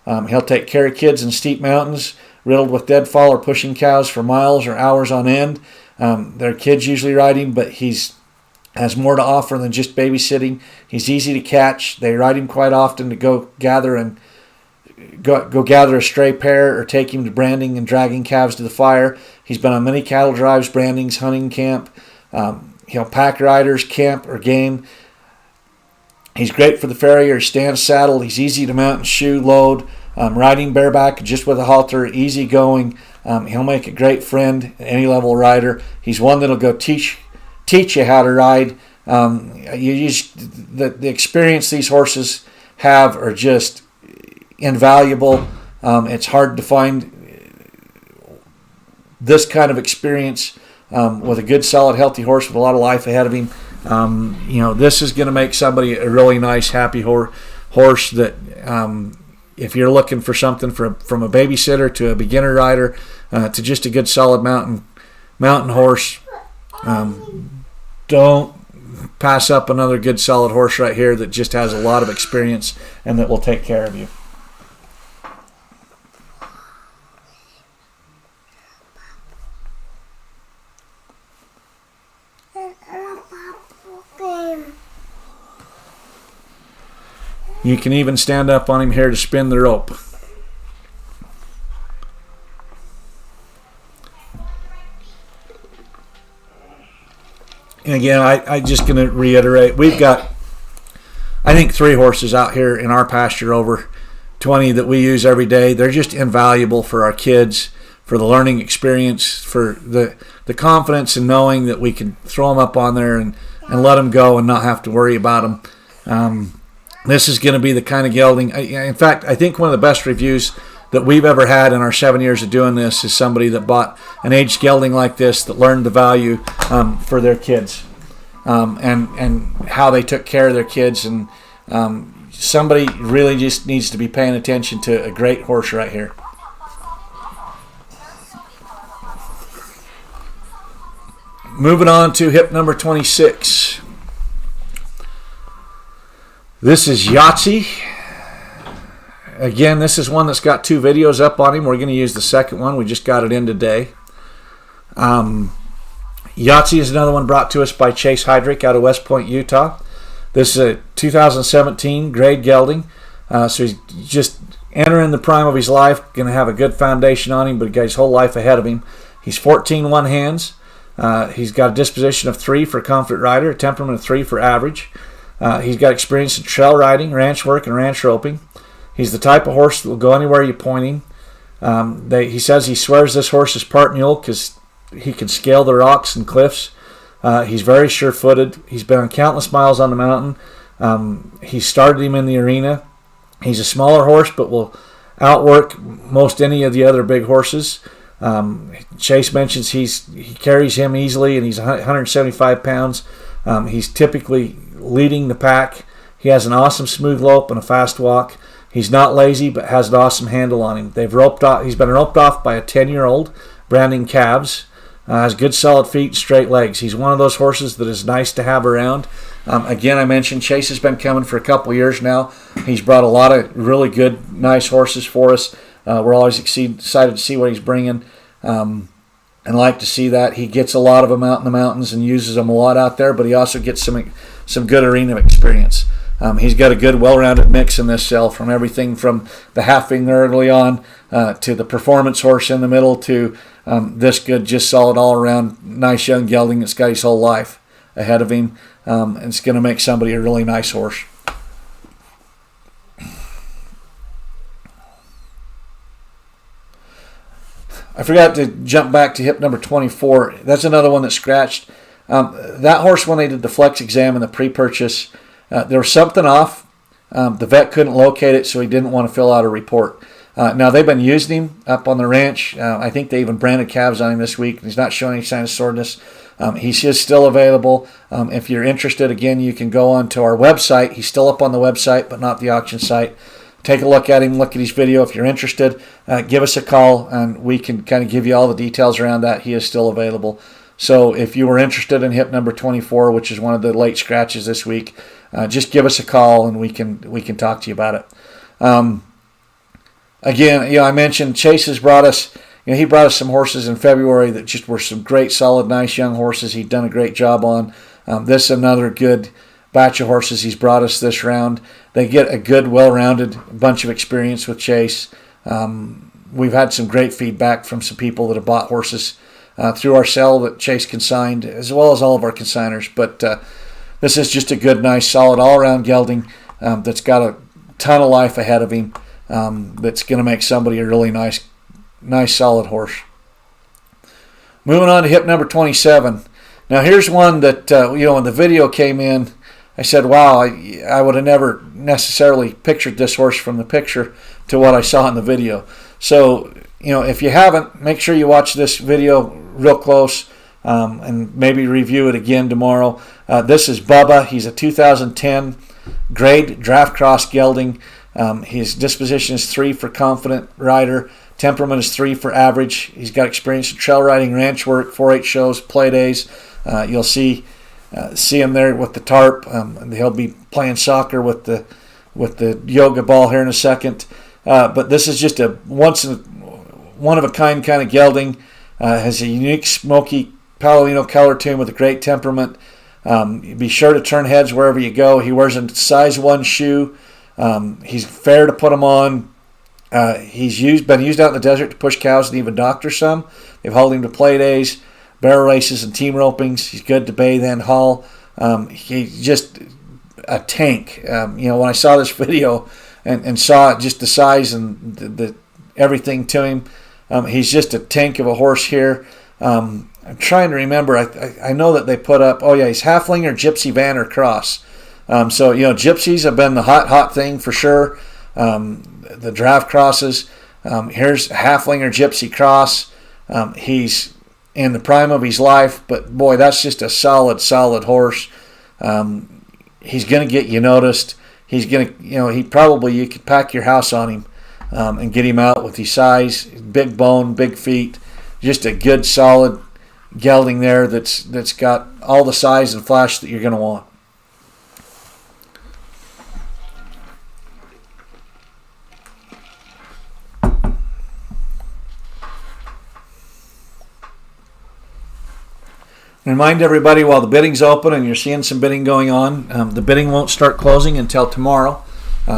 He'll take care of kids in steep mountains, riddled with deadfall or pushing cows for miles or hours on end. Their kids usually ride him, but he's has more to offer than just babysitting. He's easy to catch. They ride him quite often to go gather a stray pair or take him to branding and dragging calves to the fire. He's been on many cattle drives, brandings, hunting camp. He'll pack riders, camp, or game. He's great for the farrier. He stands saddle. He's easy to mount and shoe, load. Riding bareback just with a halter, easy going. He'll make a great friend, any level rider. He's one that'll go teach you how to ride. The experience these horses have are just invaluable. It's hard to find this kind of experience with a good, solid, healthy horse with a lot of life ahead of him. This is going to make somebody a really nice, happy horse that if you're looking for something from a babysitter to a beginner rider to just a good, solid mountain horse, don't pass up another good, solid horse right here that just has a lot of experience and that will take care of you. You can even stand up on him here to spin the rope. And again, I'm just going to reiterate, I I think 3 horses out here in our pasture over 20 that we use every day, they're just invaluable for our kids, for the learning experience, for the confidence in knowing that we can throw them up on there and let them go and not have to worry about them. This is going to be the kind of gelding. In fact, I think one of the best reviews that we've ever had in our 7 years of doing this is somebody that bought an aged gelding like this that learned the value for their kids and how they took care of their kids. And somebody really just needs to be paying attention to a great horse right here. Moving on to hip number 26. This is Yahtzee. Again, this is one that's got 2 videos up on him. We're going to use the second one. We just got it in today. Yahtzee is another one brought to us by Chase Heydrich out of West Point, Utah. This is a 2017 grade gelding. So he's just entering the prime of his life. Going to have a good foundation on him, but he's got his whole life ahead of him. He's 14 one hands. He's got a disposition of 3 for confident rider, a temperament of 3 for average. He's got experience in trail riding, ranch work, and ranch roping. He's the type of horse that will go anywhere you point him. He says he swears this horse is part mule because he can scale the rocks and cliffs. He's very sure-footed. He's been on countless miles on the mountain. He started him in the arena. He's a smaller horse, but will outwork most any of the other big horses. Chase mentions he carries him easily, and he's 175 pounds. He's typically leading the pack. He has an awesome smooth lope and a fast walk. He's not lazy, but has an awesome handle on him. He's been roped off by a 10-year-old, branding calves. Has good solid feet, straight legs. He's one of those horses that is nice to have around. Again, I mentioned Chase has been coming for a couple years now. He's brought a lot of really good, nice horses for us. We're always excited to see what he's bringing, and like to see that. He gets a lot of them out in the mountains and uses them a lot out there, but he also gets some good arena experience. He's got a good, well-rounded mix in this cell, from everything from the Halflinger early on to the performance horse in the middle to this good, just solid all-around, nice young gelding that's got his whole life ahead of him. And it's going to make somebody a really nice horse. I forgot to jump back to hip number 24. That's another one that scratched. That horse, when they did the flex exam and the pre-purchase, there was something off. The vet couldn't locate it, so he didn't want to fill out a report. Now, they've been using him up on the ranch. I think they even branded calves on him this week. He's not showing any sign of soreness. He's just still available. If you're interested, again, you can go on to our website. He's still up on the website, but not the auction site. Take a look at him, look at his video. If you're interested, give us a call, and we can kind of give you all the details around that. He is still available. So if you were interested in hip number 24, which is one of the late scratches this week, just give us a call, and we can talk to you about it. Again, I mentioned Chase has brought us. He brought us some horses in February that just were some great, solid, nice young horses. He'd done a great job on. This is another good batch of horses he's brought us this round. They get a good, well-rounded bunch of experience with Chase. We've had some great feedback from some people that have bought horses through our sale that Chase consigned, as well as all of our consigners. But this is just a good, nice, solid, all-around gelding that's got a ton of life ahead of him. That's going to make somebody a really nice, solid horse. Moving on to hip number 27. Now, here's one that, when the video came in, I said, wow, I would have never necessarily pictured this horse from the picture to what I saw in the video. So, if you haven't, make sure you watch this video real close and maybe review it again tomorrow. This is Bubba. He's a 2010 grade draft cross gelding. His disposition is 3 for confident rider. Temperament is 3 for average. He's got experience in trail riding, ranch work, 4-H shows, play days. You'll see him there with the tarp. He'll be playing soccer with the yoga ball here in a second. But this is just a one-of-a-kind kind of gelding. Has a unique Smokey Palomino color to him with a great temperament. Be sure to turn heads wherever you go. He wears a size 1 shoe. He's fair to put him on. He's been used out in the desert to push cows and even doctor some. They've hauled him to play days, barrel races, and team ropings. He's good to bathe and haul. He's just a tank. When I saw this video and saw just the size and the everything to him, he's just a tank of a horse here. I'm trying to remember. I know that they put up. Oh yeah, he's Halflinger, Gypsy, Banner, Cross. So Gypsies have been the hot thing for sure. The draft crosses. Here's Halflinger, Gypsy, Cross. He's in the prime of his life, but boy, that's just a solid horse. He's going to get you noticed. He's going to, you could pack your house on him and get him out with his size, big bone, big feet, just a good solid gelding there that's got all the size and flash that you're going to want. Remind everybody while the bidding's open and you're seeing some bidding going on, the bidding won't start closing until tomorrow.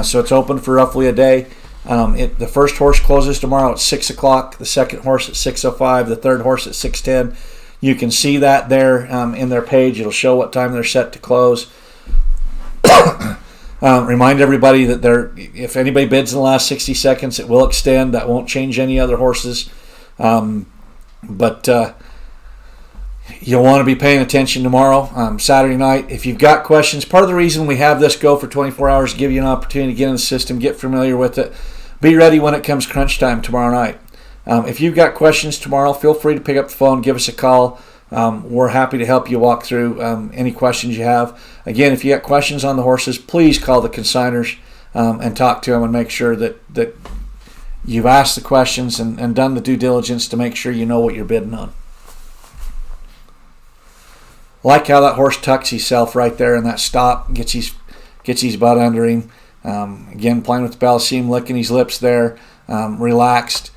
So it's open for roughly a day. The first horse closes tomorrow at 6 o'clock, the second horse at 6:05, the third horse at 6:10. You can see that there in their page. It'll show what time they're set to close. Remind everybody that if anybody bids in the last 60 seconds, it will extend. That won't change any other horses. But you'll want to be paying attention tomorrow, Saturday night. If you've got questions, part of the reason we have this go for 24 hours is to give you an opportunity to get in the system, get familiar with it. Be ready when it comes crunch time tomorrow night. If you've got questions tomorrow, feel free to pick up the phone, give us a call. We're happy to help you walk through any questions you have. Again, if you got questions on the horses, please call the consignors and talk to them and make sure that you've asked the questions and done the due diligence to make sure you know what you're bidding on. Like how that horse tucks himself right there in that stop, gets his butt under him. Again, playing with the bell seam, licking his lips there, relaxed.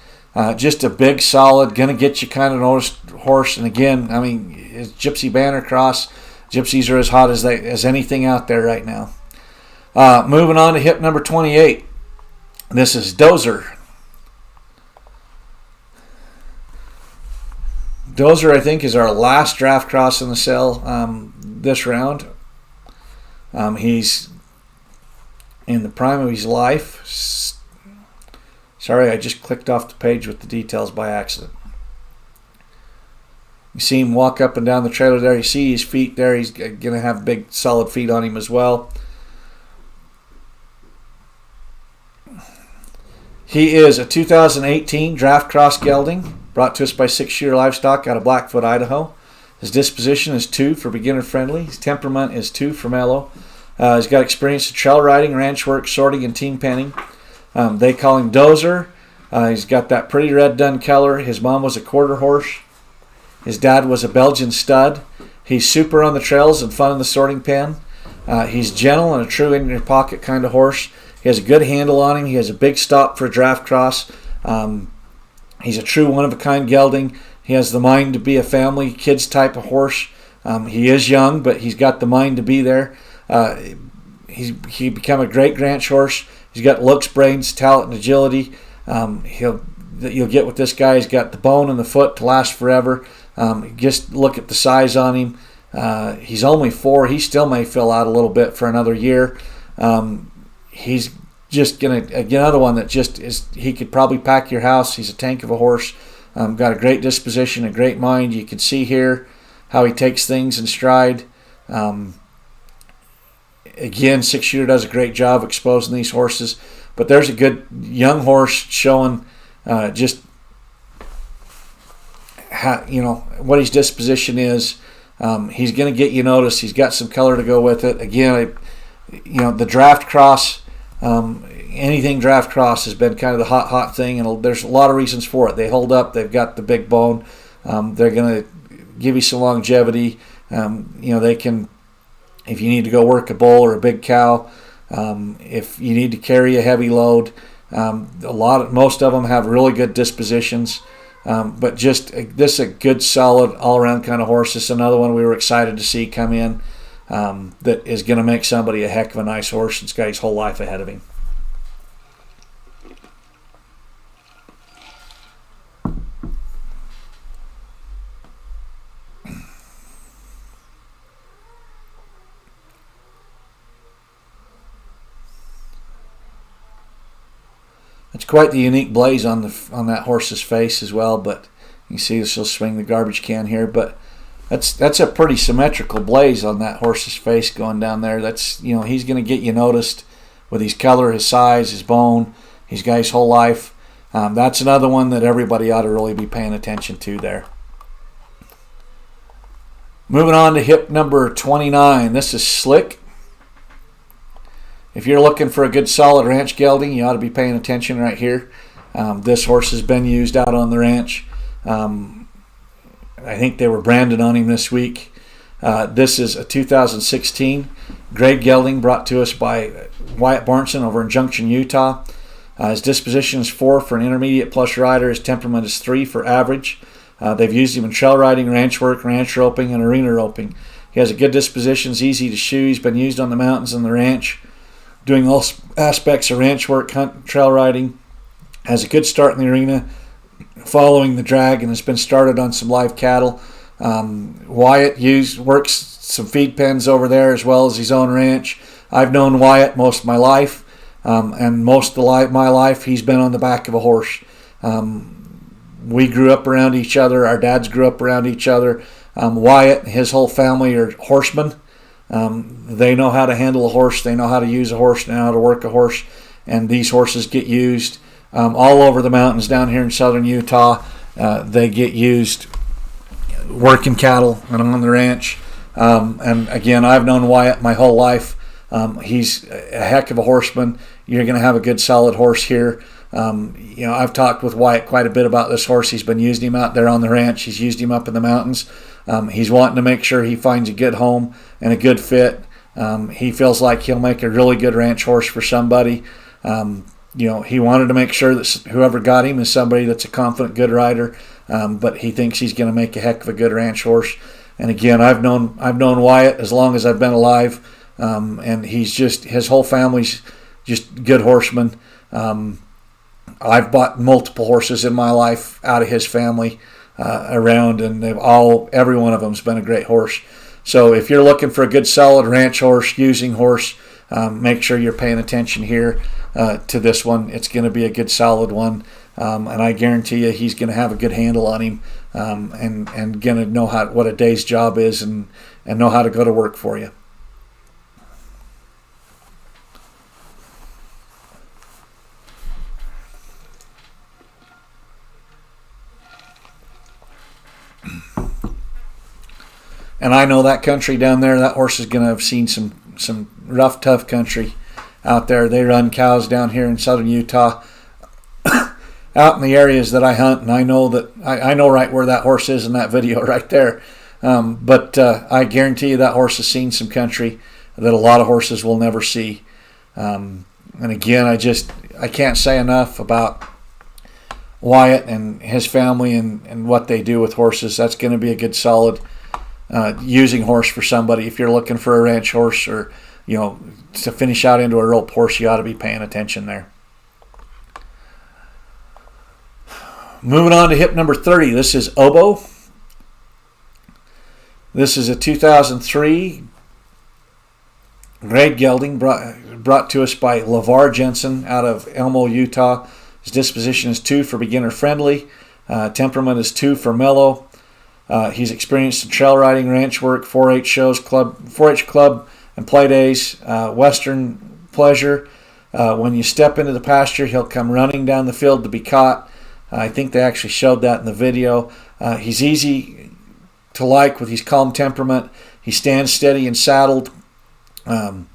Just a big, solid, going to get you kind of noticed horse. And again, I mean, it's Gypsy, Banner, Cross. Gypsies are as hot as anything out there right now. Moving on to hip number 28. This is Dozer. Dozer, I think, is our last draft cross in the sale this round. He's in the prime of his life. Sorry, I just clicked off the page with the details by accident. You see him walk up and down the trailer there. You see his feet there. He's going to have big, solid feet on him as well. He is a 2018 draft cross gelding, brought to us by 6 Shooter Livestock out of Blackfoot, Idaho. His disposition is 2 for beginner friendly. His temperament is 2 for mellow. He's got experience in trail riding, ranch work, sorting, and team penning. They call him Dozer. He's got that pretty red dun color. His mom was a quarter horse. His dad was a Belgian stud. He's super on the trails and fun in the sorting pen. He's gentle and a true in your pocket kind of horse. He has a good handle on him. He has a big stop for a draft cross. He's a true one-of-a-kind gelding. He has the mind to be a family, kids type of horse. He is young, but he's got the mind to be there. He become a great ranch horse. He's got looks, brains, talent, and agility. You'll get with this guy. He's got the bone and the foot to last forever. Just look at the size on him. He's only 4. He still may fill out a little bit for another year. He's just gonna another one that just is. He could probably pack your house. He's a tank of a horse. Got a great disposition, a great mind. You can see here how he takes things in stride. Again, 6 Shooter does a great job exposing these horses. But there's a good young horse showing just how, what his disposition is. He's going to get you noticed. He's got some color to go with it. Again, the draft cross, anything draft cross has been kind of the hot thing, and there's a lot of reasons for it. They hold up. They've got the big bone. They're going to give you some longevity. They can, if you need to go work a bull or a big cow, if you need to carry a heavy load, most of them have really good dispositions. But just this is a good, solid, all-around kind of horse. This is another one we were excited to see come in that is going to make somebody a heck of a nice horse. It's got his whole life ahead of him. It's quite the unique blaze on that horse's face as well. But you see, she'll swing the garbage can here. But that's a pretty symmetrical blaze on that horse's face going down there. That's, you know, he's going to get you noticed with his color, his size, his bone. He's got his whole life. That's another one that everybody ought to really be paying attention to there. Moving on to hip number 29. This is Slick. If you're looking for a good solid ranch gelding, you ought to be paying attention right here. This horse has been used out on the ranch. I think they were branded on him this week. This is a 2016 grade gelding brought to us by Wyatt Barnson over in Junction, Utah. His disposition is 4 for an intermediate plus rider. His temperament is 3 for average. They've used him in trail riding, ranch work, ranch roping, and arena roping. He has a good disposition, is easy to shoe. He's been used on the mountains and the ranch, doing all aspects of ranch work, hunt, trail riding. Has a good start in the arena, following the drag, and has been started on some live cattle. Wyatt works some feed pens over there as well as his own ranch. I've known Wyatt most of my life. And most of my life, he's been on the back of a horse. We grew up around each other. Our dads grew up around each other. Wyatt and his whole family are horsemen. They know how to handle a horse. They know how to use a horse. They know how to work a horse. And these horses get used all over the mountains down here in southern Utah. They get used working cattle and on the ranch. And again, I've known Wyatt my whole life. He's a heck of a horseman. You're going to have a good solid horse here. You know, I've talked with Wyatt quite a bit about this horse. He's been using him out there on the ranch. He's used him up in the mountains. He's wanting to make sure he finds a good home and a good fit. He feels like he'll make a really good ranch horse for somebody. You know, he wanted to make sure that whoever got him is somebody that's a confident, good rider. But he thinks he's going to make a heck of a good ranch horse. And again, I've known Wyatt as long as I've been alive. And his whole family's just good horsemen. I've bought multiple horses in my life out of his family around, and every one of them's been a great horse. So if you're looking for a good solid ranch horse, using horse, make sure you're paying attention here to this one. It's going to be a good solid one, and I guarantee you he's going to have a good handle on him, and going to know what a day's job is, and know how to go to work for you. And I know that country down there, that horse is going to have seen some rough, tough country out there. They run cows down here in southern Utah, out in the areas that I hunt, and I know right where that horse is in that video right there. But I guarantee you that horse has seen some country that a lot of horses will never see. And again, I can't say enough about Wyatt and his family and what they do with horses. That's going to be a good solid using horse for somebody. If you're looking for a ranch horse, or to finish out into a rope horse, you ought to be paying attention there. Moving on to hip number 30. This is Oboe. This is a 2003 grade gelding brought to us by LeVar Jensen out of Elmo, Utah. His disposition is 2 for beginner friendly. Temperament is 2 for mellow. He's experienced in trail riding, ranch work, 4-H shows, 4-H club and play days, Western pleasure. When you step into the pasture, he'll come running down the field to be caught. I think they actually showed that in the video. He's easy to like with his calm temperament. He stands steady and saddled and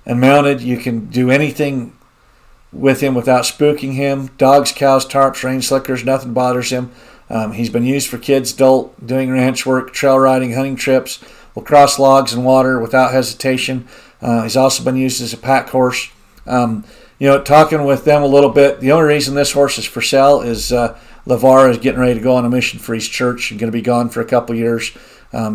mounted. You can do anything with him without spooking him. Dogs, cows, tarps, rain slickers, nothing bothers him. He's been used for kids, adult, doing ranch work, trail riding, hunting trips, will cross logs and water without hesitation. He's also been used as a pack horse. Talking with them a little bit, the only reason this horse is for sale is LeVar is getting ready to go on a mission for his church and going to be gone for a couple years.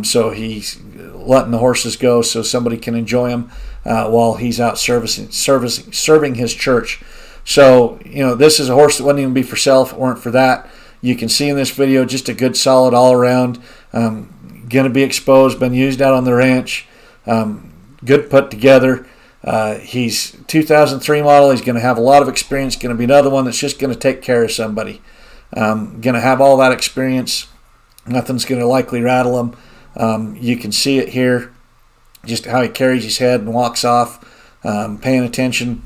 So he's letting the horses go so somebody can enjoy them while he's out serving his church. So, this is a horse that wouldn't even be for sale if it weren't for that. You can see in this video just a good solid all around. Going to be exposed, been used out on the ranch. Good put together. He's 2003 model. He's going to have a lot of experience. Going to be another one that's just going to take care of somebody. Going to have all that experience. Nothing's going to likely rattle him. You can see it here, just how he carries his head and walks off, paying attention.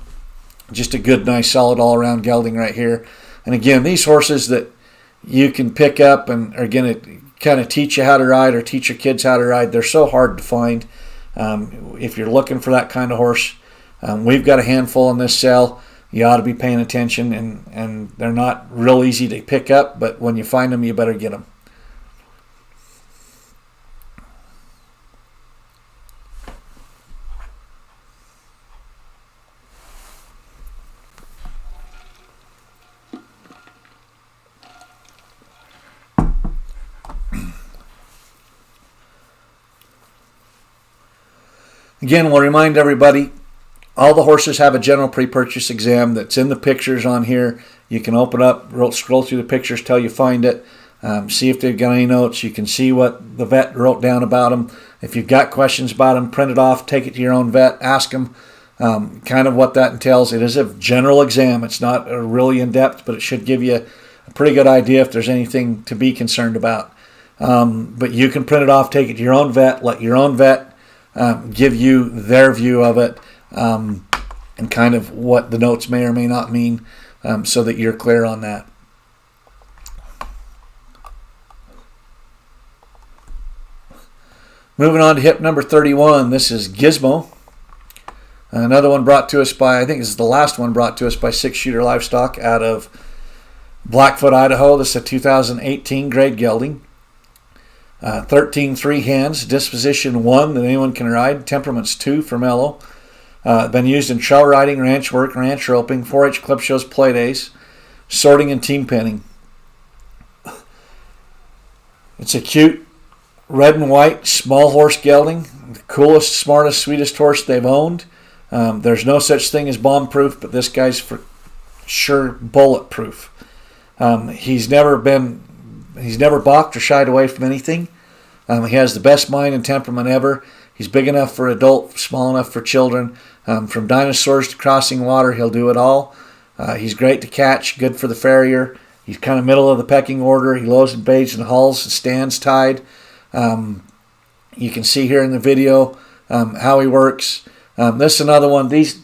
Just a good, nice, solid all-around gelding right here. And again, these horses that you can pick up and are going to kind of teach you how to ride or teach your kids how to ride, they're so hard to find. If you're looking for that kind of horse, we've got a handful in this cell. You ought to be paying attention, and they're not real easy to pick up, but when you find them, you better get them. Again, we'll remind everybody, all the horses have a general pre-purchase exam that's in the pictures on here. You can open up, scroll through the pictures till you find it, see if they've got any notes. You can see what the vet wrote down about them. If you've got questions about them, print it off, take it to your own vet, ask them kind of what that entails. It is a general exam. It's not really in-depth, but it should give you a pretty good idea if there's anything to be concerned about. But you can print it off, take it to your own vet, let your own vet give you their view of it, and kind of what the notes may or may not mean, so that you're clear on that. Moving on to hip number 31, this is Gizmo. Another one brought to us by, I think this is the last one brought to us by Six Shooter Livestock out of Blackfoot, Idaho. This is a 2018 grade gelding. 13 3 hands, disposition 1 that anyone can ride, temperaments 2 for mellow. Been used in trail riding, ranch work, ranch roping, 4-H clip shows, play days, sorting, and team penning. It's a cute red and white small horse gelding, the coolest, smartest, sweetest horse they've owned. There's no such thing as bomb proof, but this guy's for sure bulletproof. He's never balked or shied away from anything. He has the best mind and temperament ever. He's big enough for adult, small enough for children. From dinosaurs to crossing water, he'll do it all. He's great to catch, good for the farrier. He's kind of middle of the pecking order. He lows and baites and hauls and stands tied. You can see here in the video how he works. This is another one. These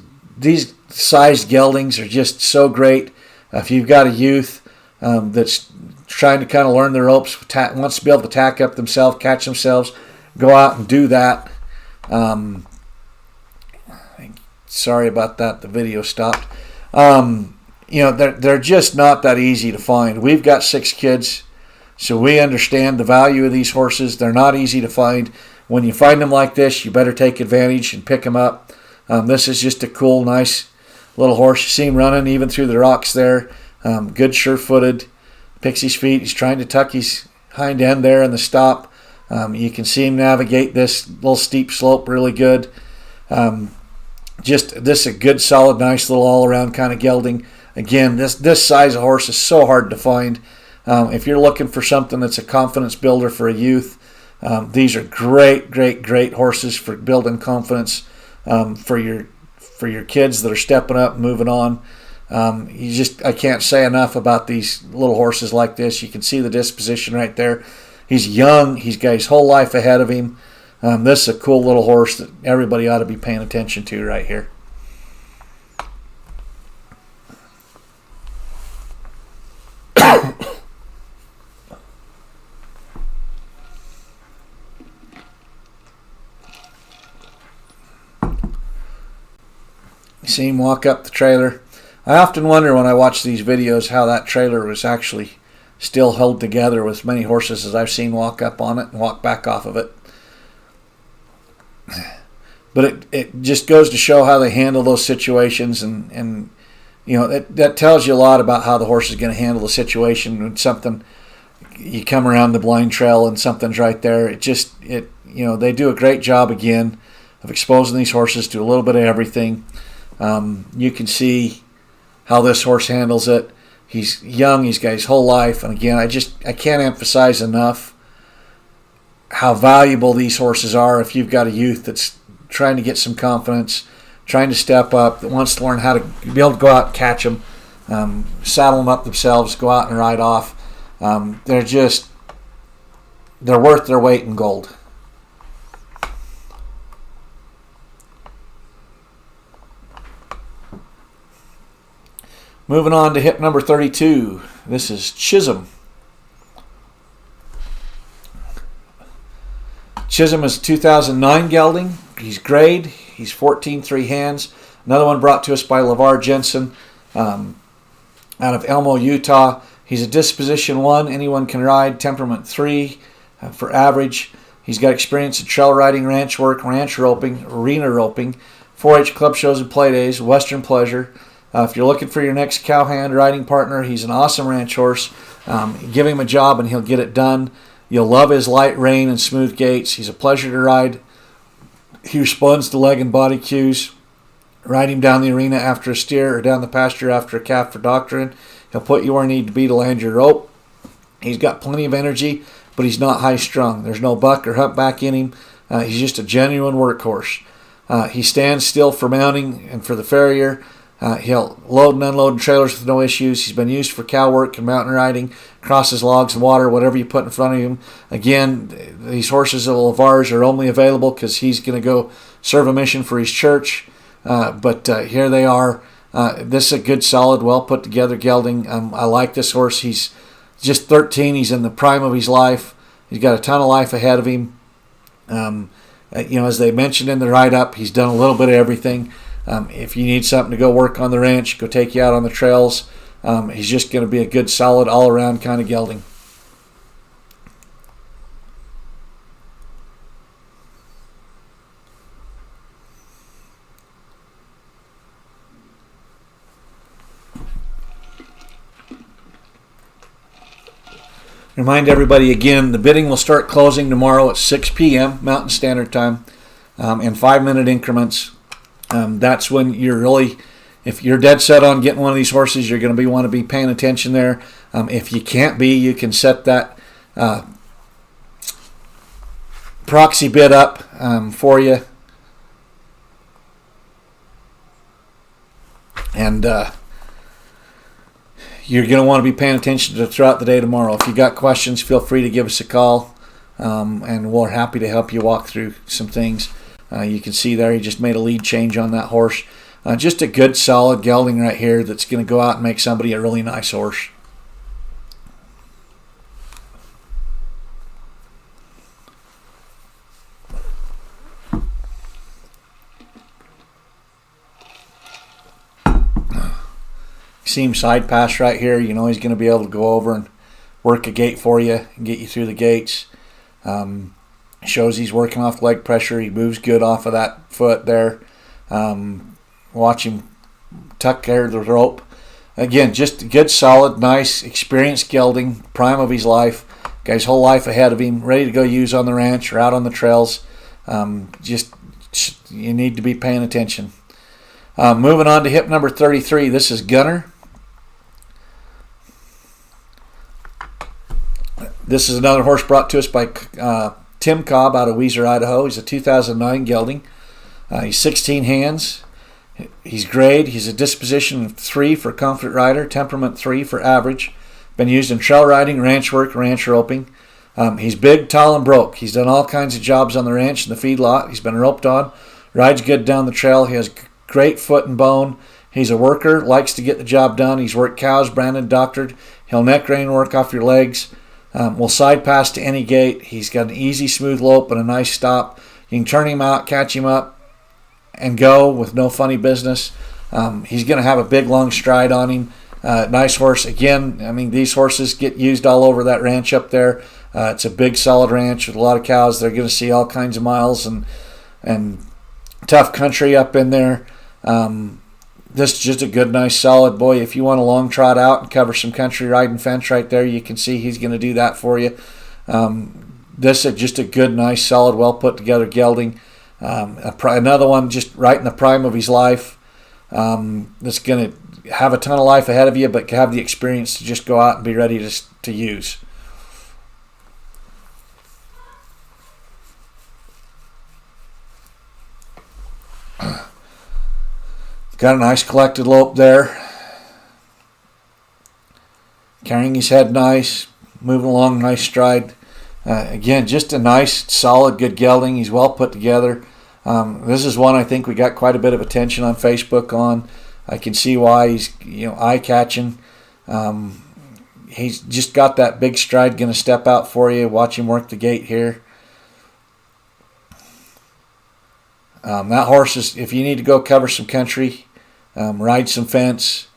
sized geldings are just so great. If you've got a youth that's trying to kind of learn the ropes, wants to be able to tack up themselves, catch themselves, go out and do that. Sorry about that, the video stopped. They're just not that easy to find. We've got 6 kids, so we understand the value of these horses. They're not easy to find. When you find them like this, you better take advantage and pick them up. This is just a cool, nice little horse. You see him running even through the rocks there. Good, sure-footed. Picks his feet. He's trying to tuck his hind end there in the stop. You can see him navigate this little steep slope really good. This is a good, solid, nice little all-around kind of gelding. Again, this size of horse is so hard to find. If you're looking for something that's a confidence builder for a youth, these are great, great, great horses for building confidence for your kids that are stepping up and moving on. I can't say enough about these little horses like this. You can see the disposition right there. He's young. He's got his whole life ahead of him. This is a cool little horse that everybody ought to be paying attention to right here. See him walk up the trailer. I often wonder when I watch these videos how that trailer was actually still held together with as many horses as I've seen walk up on it and walk back off of it. But it just goes to show how they handle those situations, and that tells you a lot about how the horse is going to handle the situation when something, you come around the blind trail and something's right there. They do a great job again of exposing these horses to a little bit of everything. You can see how this horse handles it. He's young, he's got his whole life, and again, I can't emphasize enough how valuable these horses are if you've got a youth that's trying to get some confidence, trying to step up, that wants to learn how to be able to go out and catch them, saddle them up themselves, go out and ride off. They're worth their weight in gold. Moving on to hip number 32. This is Chisholm. Chisholm is 2009 gelding. He's grayed. He's 14-3 hands. Another one brought to us by LeVar Jensen out of Elmo, Utah. He's a disposition 1. Anyone can ride. Temperament 3 for average. He's got experience in trail riding, ranch work, ranch roping, arena roping, 4-H club shows and play days, Western pleasure. If you're looking for your next cowhand riding partner, he's an awesome ranch horse. Give him a job and he'll get it done. You'll love his light rein and smooth gaits. He's a pleasure to ride. He responds to leg and body cues. Ride him down the arena after a steer or down the pasture after a calf for doctrine. He'll put you where you need to be to land your rope. He's got plenty of energy, but he's not high-strung. There's no buck or humpback in him. He's just a genuine workhorse. He stands still for mounting and for the farrier. He'll load and unload trailers with no issues. He's been used for cow work and mountain riding, crosses logs and water, whatever you put in front of him. Again, these horses of LeVar's are only available because he's going to go serve a mission for his church. But here they are. This is a good, solid, well put together gelding. I like this horse. He's just 13. He's in the prime of his life. He's got a ton of life ahead of him. As they mentioned in the write-up, he's done a little bit of everything. If you need something to go work on the ranch, go take you out on the trails, he's just going to be a good, solid, all-around kind of gelding. Remind everybody again, the bidding will start closing tomorrow at 6 p.m. Mountain Standard Time in 5-minute increments. That's when you're really, if you're dead set on getting one of these horses, you're going to want to be paying attention there. If you can't be, you can set that proxy bid up for you. And you're going to want to be paying attention to throughout the day tomorrow. If you got questions, feel free to give us a call, and we're happy to help you walk through some things. You can see there he just made a lead change on that horse. Just a good, solid gelding right here that's going to go out and make somebody a really nice horse. See him side pass right here. You know he's going to be able to go over and work a gate for you and get you through the gates. Shows he's working off leg pressure. He moves good off of that foot there. Watch him tuck there the rope. Again, just a good, solid, nice, experienced gelding, prime of his life. Guy's whole life ahead of him, ready to go use on the ranch or out on the trails. You need to be paying attention. Moving on to hip number 33. This is Gunner. This is another horse brought to us by Tim Cobb out of Weiser, Idaho. He's a 2009 gelding. He's 16 hands. He's grayed. He's a disposition 3 for comfort rider, temperament 3 for average. Been used in trail riding, ranch work, ranch roping. He's big, tall, and broke. He's done all kinds of jobs on the ranch and the feedlot. He's been roped on. Rides good down the trail. He has great foot and bone. He's a worker, likes to get the job done. He's worked cows, branded, doctored. He'll neck rein work off your legs. Will side pass to any gate. He's got an easy, smooth lope and a nice stop. You can turn him out, catch him up, and go with no funny business. He's going to have a big, long stride on him. Nice horse. Again, I mean, these horses get used all over that ranch up there. It's a big, solid ranch with a lot of cows. They're going to see all kinds of miles and tough country up in there. This is just a good, nice, solid boy. If you want a long trot out and cover some country riding fence right there, you can see he's going to do that for you. This is just a good, nice, solid, well put together gelding. Another one just right in the prime of his life. That's going to have a ton of life ahead of you, but have the experience to just go out and be ready to use. Got a nice collected lope there. Carrying his head nice, moving along nice stride. Again, just a nice, solid, good gelding. He's well put together. This is one I think we got quite a bit of attention on Facebook on. I can see why. He's eye-catching. He's just got that big stride, going to step out for you. Watch him work the gate here. That horse is, if you need to go cover some country, ride some fence,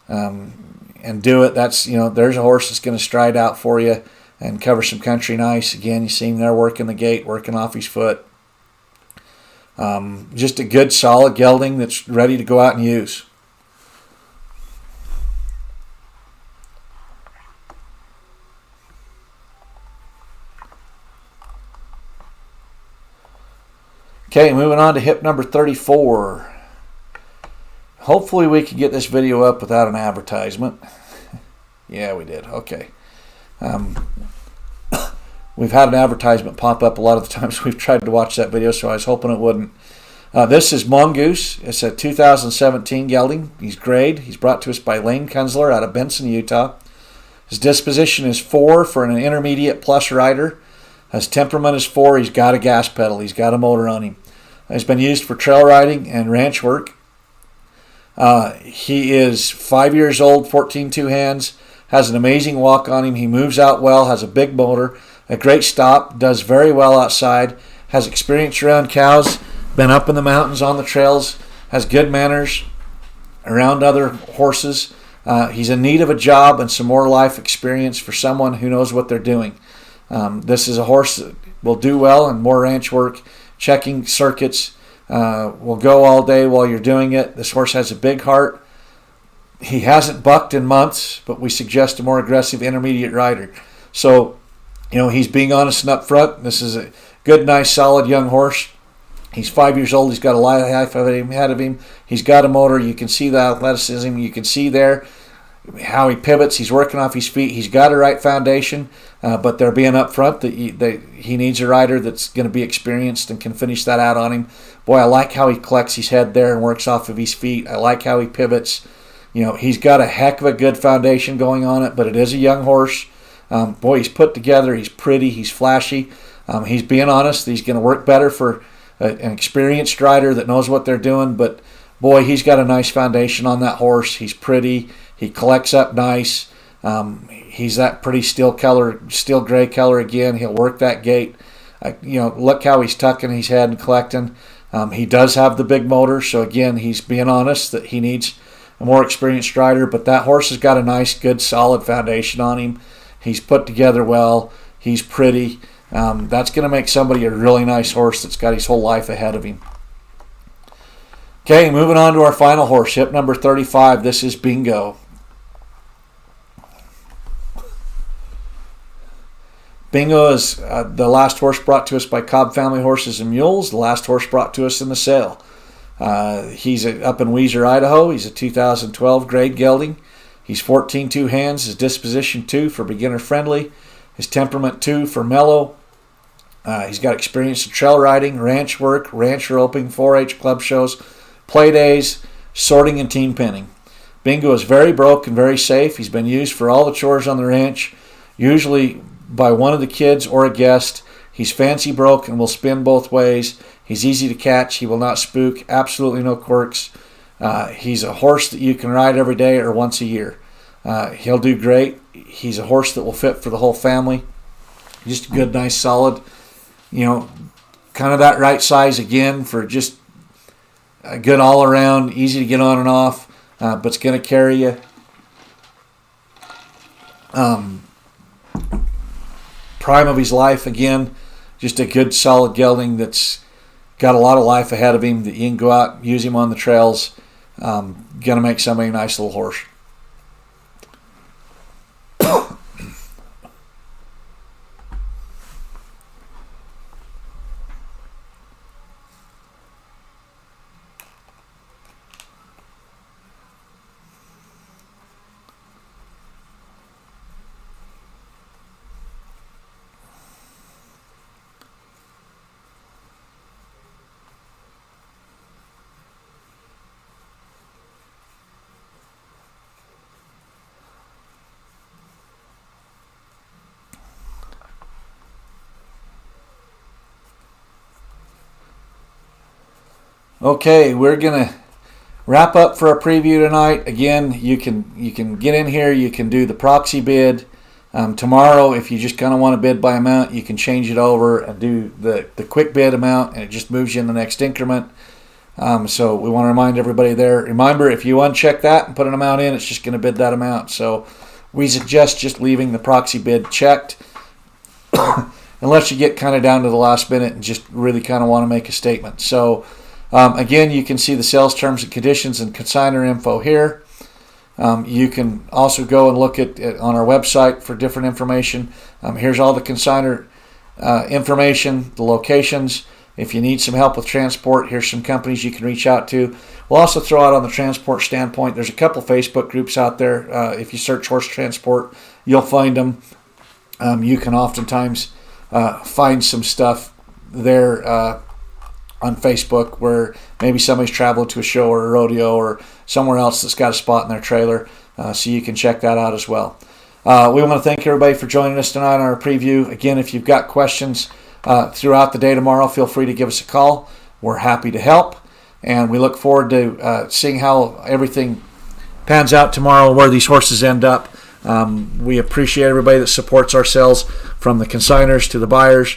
and do it, that's, there's a horse that's going to stride out for you and cover some country nice. Again, you see him there working the gate, working off his foot. Just a good, solid gelding that's ready to go out and use. Okay, moving on to hip number 34. Hopefully we can get this video up without an advertisement. Yeah, we did. Okay. We've had an advertisement pop up a lot of the times we've tried to watch that video, so I was hoping it wouldn't. This is Mongoose. It's a 2017 gelding. He's grade. He's brought to us by Lane Kunzler out of Benson, Utah. His disposition is 4 for an intermediate plus rider. His temperament is 4. He's got a gas pedal. He's got a motor on him. He's been used for trail riding and ranch work. He is 5 years old, 14-2 hands, has an amazing walk on him. He moves out well, has a big motor, a great stop, does very well outside, has experience around cows, been up in the mountains on the trails, has good manners around other horses. He's in need of a job and some more life experience for someone who knows what they're doing. This is a horse that will do well in more ranch work, checking circuits, will go all day while you're doing it. This horse has a big heart. He hasn't bucked in months, but we suggest a more aggressive intermediate rider. So, he's being honest and upfront. This is a good, nice, solid young horse. He's 5 years old. He's got a lot of life ahead of him. He's got a motor. You can see the athleticism. You can see there how he pivots. He's working off his feet. He's got a right foundation, but they're being upfront that he needs a rider that's going to be experienced and can finish that out on him. Boy, I like how he collects his head there and works off of his feet. I like how he pivots. He's got a heck of a good foundation going on it, but it is a young horse. Boy, he's put together. He's pretty. He's flashy. He's being honest. He's going to work better for an experienced rider that knows what they're doing, but boy, he's got a nice foundation on that horse. He's pretty. He collects up nice. He's that pretty steel gray color again. He'll work that gate. Look how he's tucking his head and collecting. He does have the big motor, so again, he's being honest that he needs a more experienced rider, but that horse has got a nice, good, solid foundation on him. He's put together well. He's pretty. That's going to make somebody a really nice horse that's got his whole life ahead of him. Okay, moving on to our final horse, hip number 35. This is Bingo. Bingo is the last horse brought to us by Cobb Family Horses and Mules, the last horse brought to us in the sale. He's up in Weiser, Idaho. He's a 2012 grade gelding. He's 14-2 hands. His disposition 2 for beginner friendly. His temperament 2 for mellow. He's got experience in trail riding, ranch work, ranch roping, 4-H club shows, play days, sorting, and team pinning. Bingo is very broke and very safe. He's been used for all the chores on the ranch, usually by one of the kids or a guest. He's fancy broke and will spin both ways. He's easy to catch. He will not spook. Absolutely no quirks. He's a horse that you can ride every day or once a year. He'll do great. He's a horse that will fit for the whole family. Just a good, nice, solid, kind of that right size again for just a good all around, easy to get on and off, but it's going to carry you. Prime of his life again, just a good, solid gelding that's got a lot of life ahead of him that you can go out, use him on the trails. Going to make somebody a nice little horse. Okay, we're gonna wrap up for a preview tonight. Again, you can get in here. You can do the proxy bid. Tomorrow, if you just kind of want to bid by amount, you can change it over and do the quick bid amount, and it just moves you in the next increment. So we want to remind everybody there. Remember, if you uncheck that and put an amount in, it's just going to bid that amount. So we suggest just leaving the proxy bid checked unless you get kind of down to the last minute and just really kind of want to make a statement. So again, you can see the sales terms and conditions and consignor info here. You can also go and look at on our website for different information. Here's all the consignor information, the locations. If you need some help with transport, here's some companies you can reach out to. We'll also throw out on the transport standpoint, there's a couple Facebook groups out there. If you search horse transport, you'll find them. You can oftentimes find some stuff there on Facebook where maybe somebody's traveling to a show or a rodeo or somewhere else that's got a spot in their trailer. So you can check that out as well. We want to thank everybody for joining us tonight on our preview. Again, if you've got questions throughout the day tomorrow, feel free to give us a call. We're happy to help, and we look forward to seeing how everything pans out tomorrow, where these horses end up. We appreciate everybody that supports our sales, from the consignors to the buyers.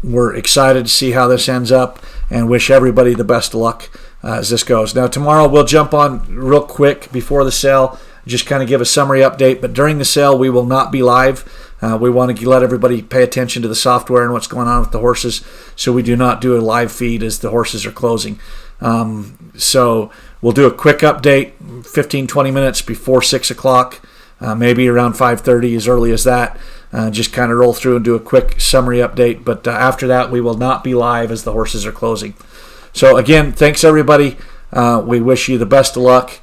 We're excited to see how this ends up and wish everybody the best of luck as this goes. Now, tomorrow we'll jump on real quick before the sale, just kind of give a summary update. But during the sale, we will not be live. We want to let everybody pay attention to the software and what's going on with the horses, so we do not do a live feed as the horses are closing. So we'll do a quick update, 15-20 minutes before 6 o'clock, maybe around 5:30, as early as that. Just kind of roll through and do a quick summary update. But after that, we will not be live as the horses are closing. So again, thanks everybody. We wish you the best of luck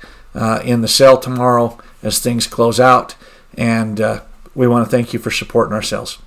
in the sale tomorrow as things close out. And we want to thank you for supporting our sales.